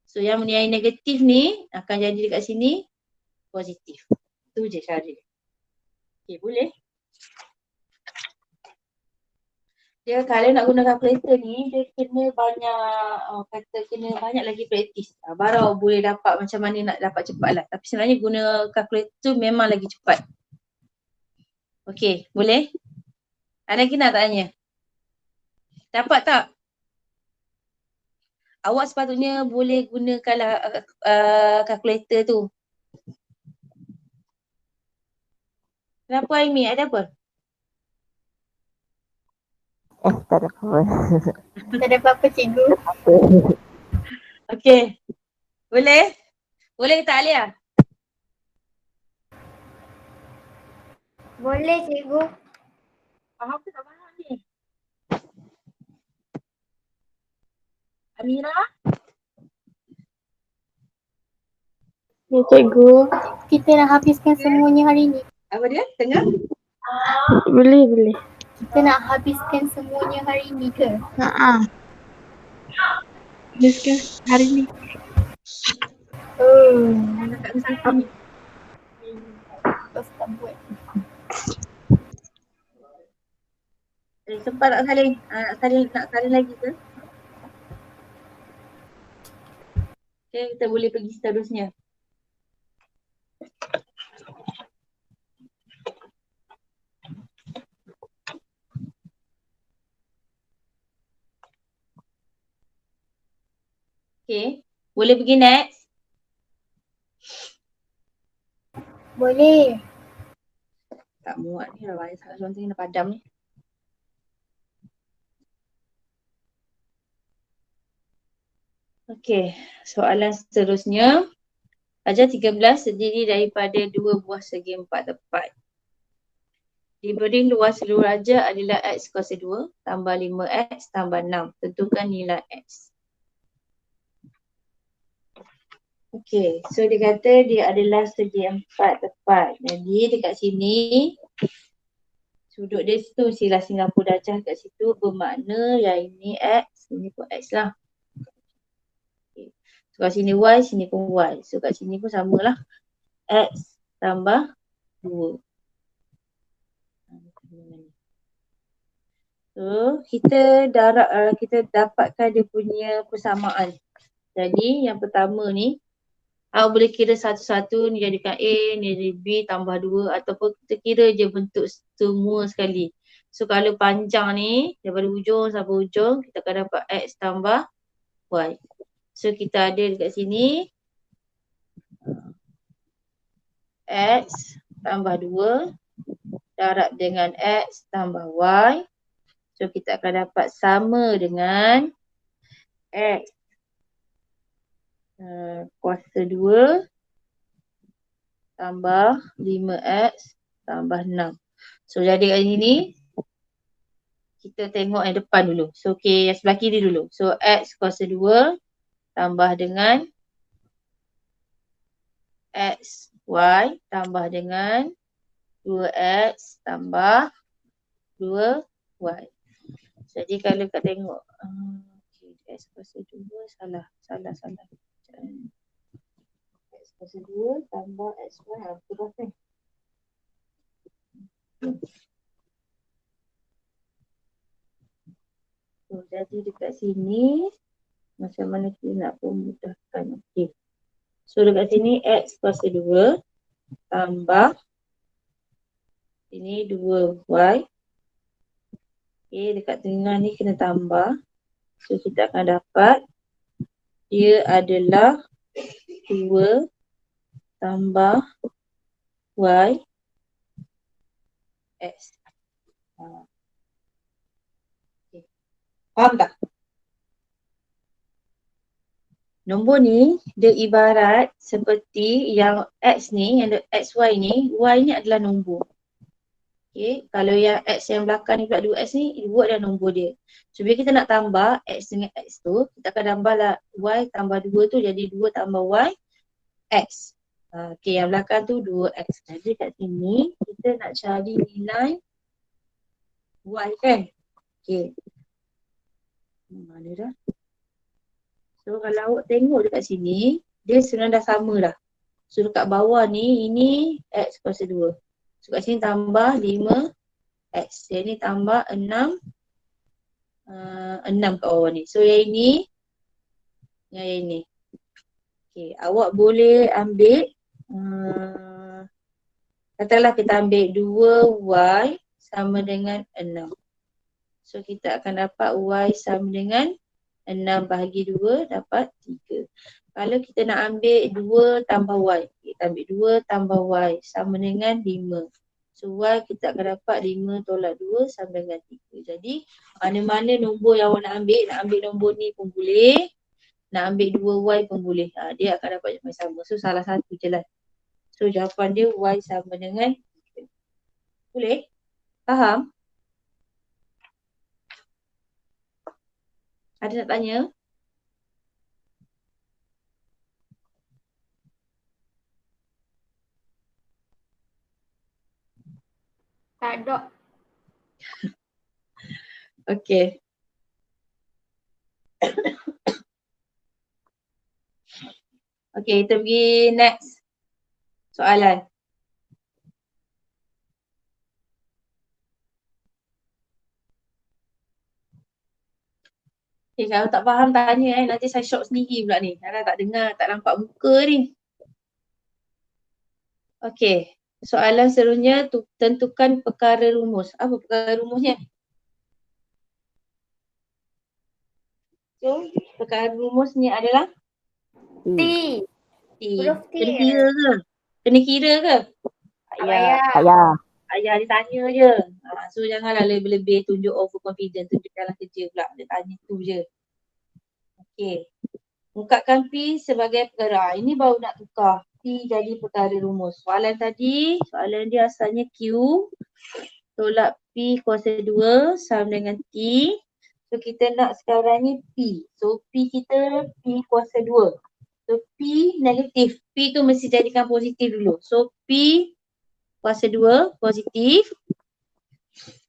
So yang negatif ni akan jadi dekat sini positif. Tu je cara dia. Okay, boleh? Dia kalau nak guna kalkulator ni, dia kena banyak lagi praktis. Baru boleh dapat macam mana nak dapat cepat lah. Tapi sebenarnya guna kalkulator memang lagi cepat. Okay, boleh? Ada lagi nak tanya? Dapat tak? Awak sepatutnya boleh gunakan kalkulator tu. Kenapa Aimi? Ada apa? Tak ada apa. Tak ada apa-apa cikgu. Okay. Boleh? Boleh tak Alia? Boleh cikgu. Faham ke tak faham ni? Amira? Ya cikgu. Kita nak habiskan semuanya hari ni. Apa dia? Tengah? Boleh. Kita nak habiskan semuanya hari ni ke? Habiskan hari ni. Nak kat satu ni. Terus tak buat. Sempat tak salin? Nak salin lagi ke? Okay, kita boleh pergi seterusnya. Okay, boleh pergi next? Boleh. Tak muat ni lah, banyak sangat suara kena padam ni. Okay, soalan seterusnya. Ajar 13 terdiri daripada 2 buah segi 4 tepat. Diberi luas seluruh ajar adalah X kuasa 2 tambah 5X tambah 6. Tentukan nilai X. Okay, so dia kata dia adalah segi 4 tepat. Jadi dekat sini, sudut dia tu mestilah Singapura darjah kat situ bermakna yang ini X, ini pun X lah. Okay. So kat sini Y, sini pun Y. So kat sini pun samalah. X tambah 2. So kita dapatkan dia punya persamaan. Jadi yang pertama ni, awak boleh kira satu-satu ni jadikan A, ni jadi B tambah 2 ataupun kita kira je bentuk semua sekali. So kalau panjang ni daripada ujung sampai ujung kita akan dapat X tambah Y. So kita ada dekat sini X tambah 2 darab dengan X tambah Y. So kita akan dapat sama dengan X kuasa 2 tambah 5X tambah 6. So jadi kat sini kita tengok yang depan dulu. So okay, yang sebelah kiri dulu. So X kuasa 2 tambah dengan X Y tambah dengan 2X tambah 2Y. Jadi kalau kita tengok X kuasa 2 salah. X kuasa 2 tambah XY betul kan? Jadi dekat sini macam mana kita nak pemudahkan. Okey. So dekat sini X kuasa 2 tambah ini 2Y. Okey, dekat tengah ni kena tambah. So kita akan dapat dia adalah 2 tambah Y X. Okay. Faham tak? Nombor ni dia ibarat seperti yang X ni, yang XY ni, Y ni adalah nombor. Okay, kalau yang X yang belakang ni pula 2X ni, 2 adalah nombor dia. So bila kita nak tambah X dengan X tu, kita akan tambah lah Y tambah 2 tu jadi 2 tambah Y X. Okay, yang belakang tu 2X. Jadi kat sini kita nak cari nilai Y kan? Okay. Mana dah? So kalau awak tengok dekat sini, dia sebenarnya dah sama dah. So dekat bawah ni, ini X kuasa 2. So kat sini tambah 5X. Yang ni tambah 6. 6 kat bawah ni. So yang ini, yang ini. Okay, awak boleh ambil, katakanlah kita ambil 2Y sama dengan 6. So kita akan dapat Y sama dengan 6 bahagi 2 dapat 3. Kalau kita nak ambil 2 tambah Y, kita ambil 2 tambah Y sama dengan 5. So Y kita akan dapat 5 tolak 2 sama dengan 3. Jadi mana-mana nombor yang awak nak ambil nombor ni pun boleh, nak ambil 2Y pun boleh. Dia akan dapat jawapan sama. So salah satu je lah. So jawapan dia Y sama dengan 3. Boleh? Faham? Ada nak tanya? Tak ada. Okay. Okay, kita pergi next soalan. Okay, kalau tak faham tanya nanti saya shock sendiri pula ni. Nara tak dengar, tak nampak muka ni. Okay, soalan seterusnya tentukan perkara rumus. Apa perkara rumusnya? So, perkara rumusnya adalah T. T. Huruf T. Kena kira ke? Kena kira ke? Ayah. Ayah. Ayah dia tanya je. So janganlah lebih-lebih tunjuk overconfident, tunjukkanlah kerja pula. Dia tanya tu je. Okay. Ungkapkan P sebagai perkara. Ini baru nak tukar. P jadi perkara rumus. Soalan tadi, soalan dia asalnya Q tolak P kuasa 2 sama dengan T. So kita nak sekarang ni P. So P kita P kuasa 2. So P negatif. P tu mesti jadikan positif dulu. So P kuasa 2 positif.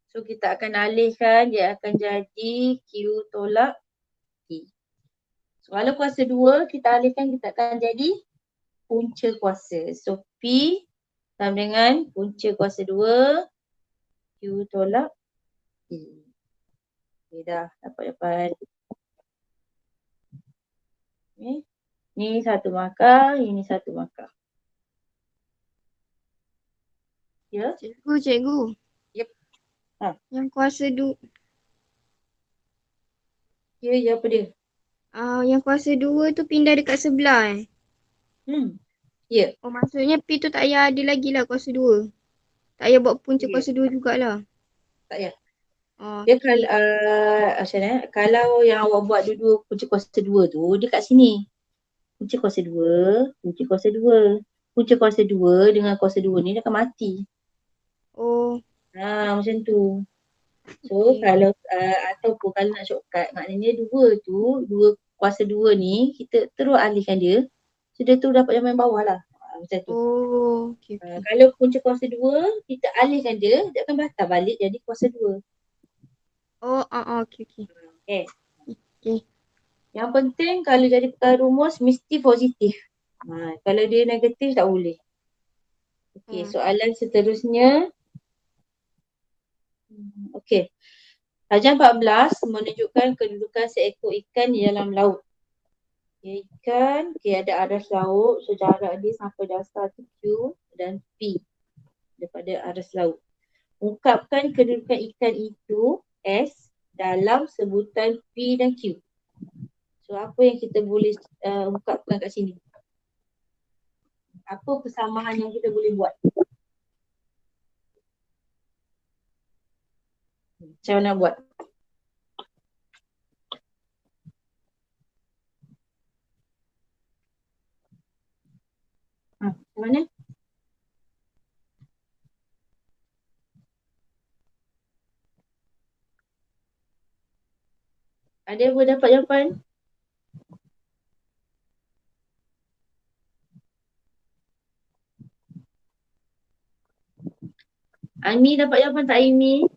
So kita akan alihkan, dia akan jadi Q tolak T. So kalau kuasa 2 kita alihkan, kita akan jadi punca kuasa. So P sama dengan punca kuasa 2 Q tolak T. Okay dah, dapat jawapan. Okay. Ni satu markah, ini satu markah. Ya? Cikgu. Yep. Ha. Yang kuasa Ya apa dia? yang kuasa 2 tu pindah dekat sebelah Ya. Oh maksudnya P tu tak payah ada lagi lah kuasa 2. Tak payah buat punca Ya. kuasa 2 jugalah. Tak payah. Oh, Dia kalau macam mana? Kalau yang awak buat dua-dua punca kuasa 2 tu, dia kat sini. Punca kuasa 2, punca kuasa 2. Punca kuasa 2 dengan kuasa 2 ni dia akan mati. Oh. Macam tu. So kalau ataupun kalau nak shortcut, maknanya dua kuasa 2 ni kita terus alihkan dia. So dia tu dapat yang main bawah lah. Macam tu. Oh, okay. Kalau punca kuasa 2 kita alihkan dia akan batal balik jadi kuasa 2. Oh, okay. Okay. Okay. Yang penting kalau jadi perkara rumus mesti positif. Kalau dia negatif tak boleh. Okay, soalan seterusnya. Okay. Halaman 14 menunjukkan kedudukan seekor ikan di dalam laut. Ikan, ada aras laut, so jarak dia sampai dasar tu Q dan P daripada aras laut. Ungkapkan kedudukan ikan itu S dalam sebutan P dan Q. So apa yang kita boleh ungkapkan kat sini? Apa persamaan yang kita boleh buat? Macam mana nak buat? Macam mana? Ada yang boleh dapat jawapan? Aimi dapat jawapan tak Aimi?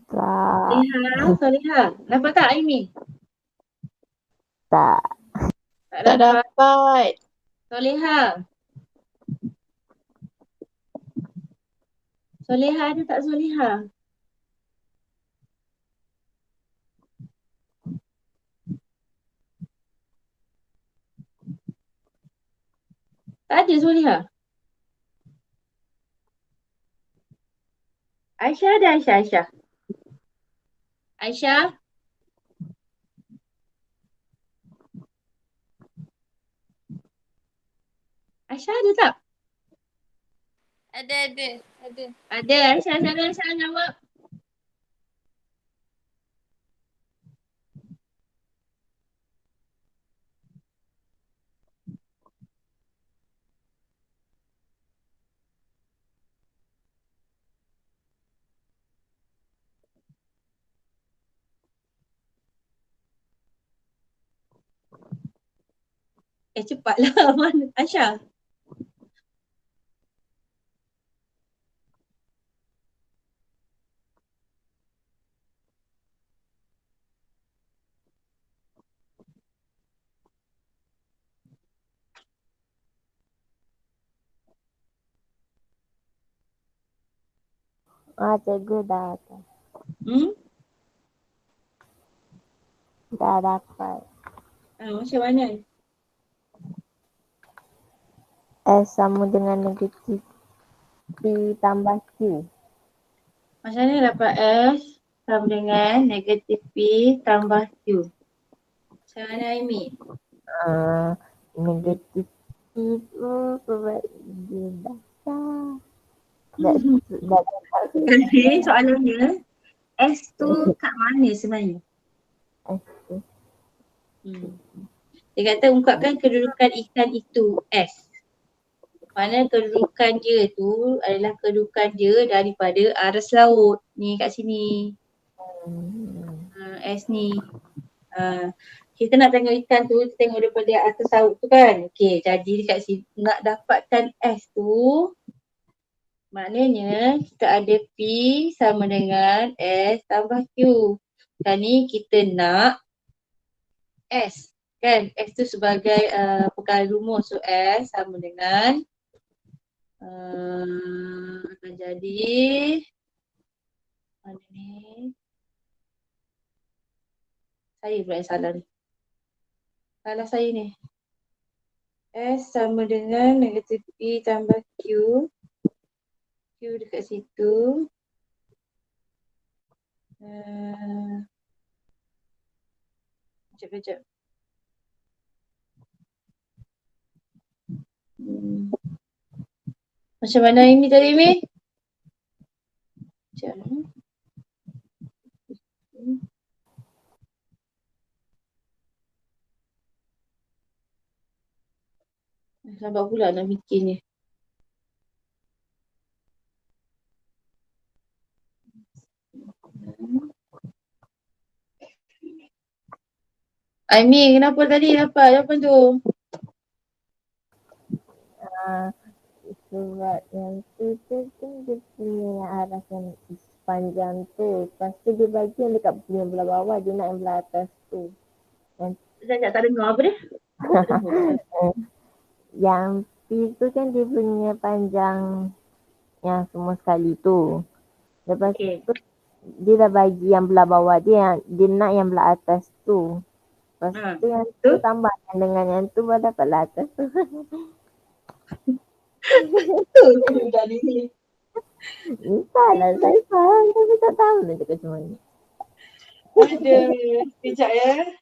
Tak. Soleha. Dapat tak Aimi? Tak. Tak Tak dapat. dapat. Soleha. Soleha ada tak Soleha? Tak ada Soleha. Aisyah ada Aisyah. Aisyah. Aisyah ada tak? Ada. Ada Aisyah jawab. Cepatlah mana Aisyah. Cikgu dah. Dah dapat. Macam mana? S sama dengan negatif P tambah Q. Macam mana dapat S sama dengan negatif P tambah Q? Macam mana Aimi? Negatif P tu sebab dia dasar. Jadi soalannya S tu kat mana sebenarnya? S tu. Dia kata ungkapkan kedudukan ikan itu S. Mana kedudukan dia tu adalah kedudukan dia daripada aras laut. Ni kat sini. S ni. Kita nak tengok ikan tu, kita tengok daripada atas laut tu kan. Okey, jadi dekat sini nak dapatkan S tu, maknanya kita ada P sama dengan S tambah Q. Sekarang ni kita nak S kan. S tu sebagai perkara rumus. So S sama dengan akan jadi mana ni? Saya pula yang salah ni. Salah saya ni. S sama dengan negatif P tambah Q. Q dekat situ. Sekejap. Macam mana ini tadi, Mi? Sekejap. Lambat pula nak bikin ni. Aimi, kenapa tadi dapat jawapan tu? Sebab yang tu kan dia punya arah yang panjang tu. Lepas tu dia bagi yang dekat yang belah bawah, dia nak yang belah atas tu. Saya tak dengar apa dia. Tak dengar. Yang P tu kan dia punya panjang yang semua sekali tu. Lepas Okey. tu dia dah bagi yang belah bawah dia nak yang belah atas tu. Lepas Ha, tu yang tu? tu tambahkan dengan yang tu baru dapatlah atas tu. Betul ke budak ni? Entahlah, saya faham tapi tak tahu nak cakap macam mana. Aduh, sekejap ya.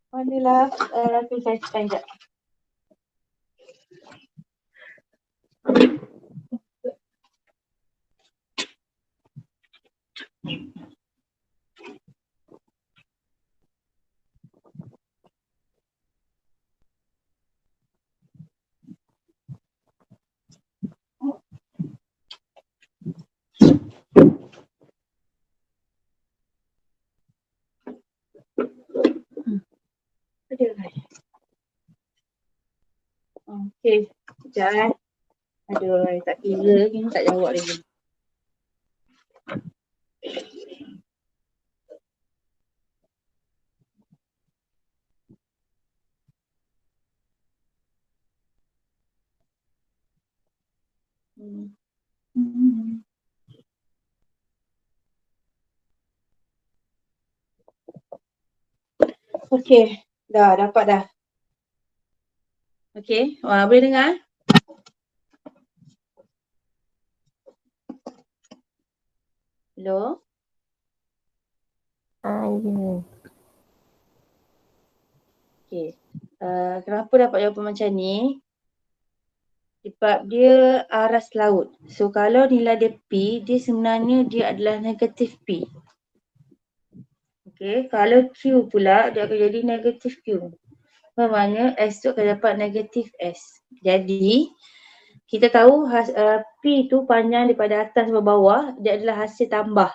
Manalah aku saya sekejap. Aduh. Okey, sekejap eh. Aduh, tak kira lagi, tak jawab lagi. Okey, dah dapat dah. Okey, boleh dengar? Hello? Ya. Okey. Kenapa dapat jawapan macam ni? Sebab dia aras laut. So kalau nilai dia P, dia sebenarnya dia adalah negatif P. Okey, kalau Q pula dia akan jadi negatif Q. Maknanya S tu akan dapat negatif S. Jadi kita tahu P tu panjang daripada atas ke bawah, dia adalah hasil tambah.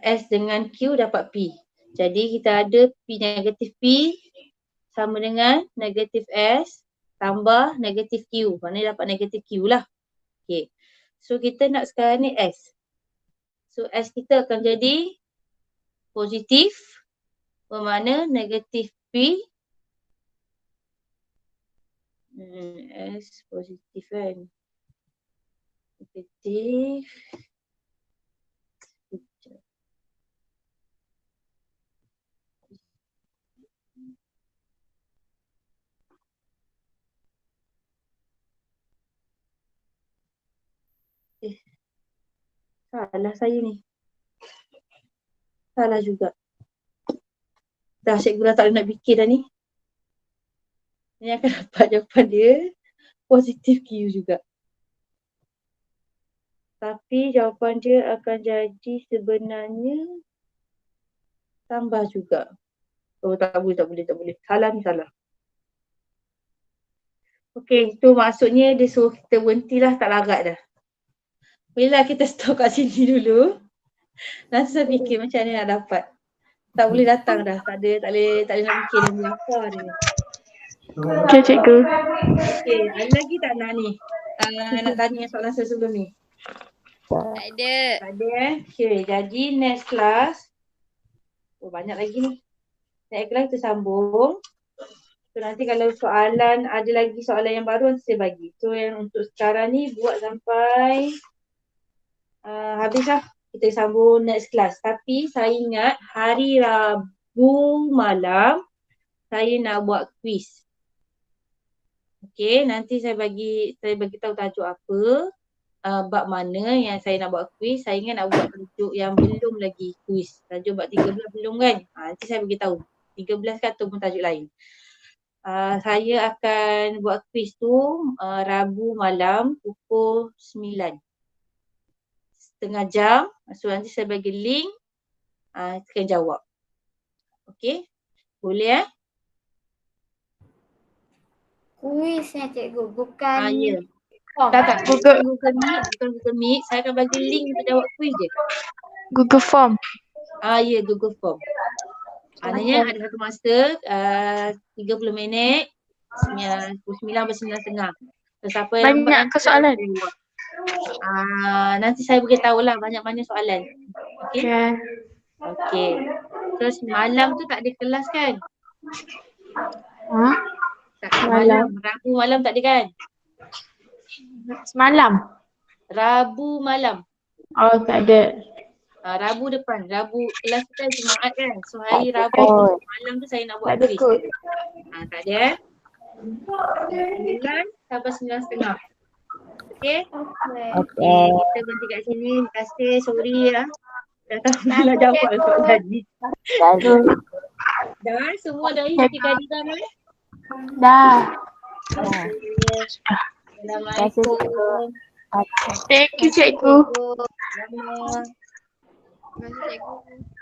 S dengan Q dapat P. Jadi kita ada P negatif P sama dengan negatif S tambah negatif Q. Maknanya dapat negatif Q lah. Okay. So kita nak sekarang ni S. So S kita akan jadi positif bermakna negatif P. S positif kan. Negatif. Salah saya ni. Salah juga. Dah cikgu dah tak nak fikir dah ni. Ini akan dapat jawapan dia positif Q juga. Tapi jawapan dia akan jadi sebenarnya tambah juga. Oh tak boleh. Salah ni salah. Okey, tu maksudnya dia suruh kita berhentilah, tak larat dah. Bolehlah kita stop kat sini dulu. Nanti saya fikir macam mana nak dapat. Tak boleh datang dah. Tak boleh nak fikir lagi apa dia. Okay, cikgu. Okey, ada lagi tak nak ni? Nak tanya soalan sebelum ni? Tak ada. Tak ada Okay, jadi next class. Oh, banyak lagi ni. Next class kita sambung. So nanti kalau soalan, ada lagi soalan yang baru nanti saya bagi. So yang untuk sekarang ni buat sampai habislah. Kita sambung next class. Tapi saya ingat hari Rabu malam saya nak buat quiz. Okay, nanti saya bagi tahu tajuk apa, bab mana yang saya nak buat quiz. Saya ingat nak buat tajuk yang belum lagi quiz. Tajuk bab 13 belum kan? Nanti saya bagi tahu 13 ke ataupun tajuk lain. Saya akan buat quiz tu Rabu malam pukul 9. Setengah jam. So nanti saya bagi link. Tekan jawab. Okay? Boleh Kuisnya cikgu, bukan ya. form. Tak. Bukan Google Meet. Saya akan bagi link untuk jawab quiz je. Google Form. Ya, Google Form. Maknanya ada satu masa 30 minit 9 sampai 9.30. Siapa yang lambat Banyak nanti ke soalan? saya buat. Nanti saya beritahu lah banyak-banyak soalan. Okey? Okay. Okey. Terus malam tu tak ada kelas kan? Ha? Tak malam. Rabu malam tak ada kan? Semalam? Rabu malam. Oh, tak ada. Rabu depan. Rabu kelas kita Jumaat kan? So hari Tak Rabu kot. malam tu saya nak Tak buat ada quiz. kot. Tak ada 9 sampai 9:30. Okey? Okey. Okey. Kita berhenti kat sini. Terima kasih. Sorry ya. Dah tak boleh jawab soalan ni. Lalu Dah semua dah isi kadiran eh? Dah. Assalamualaikum. Thank you, cikgu. Selamat. Terima kasih, cikgu.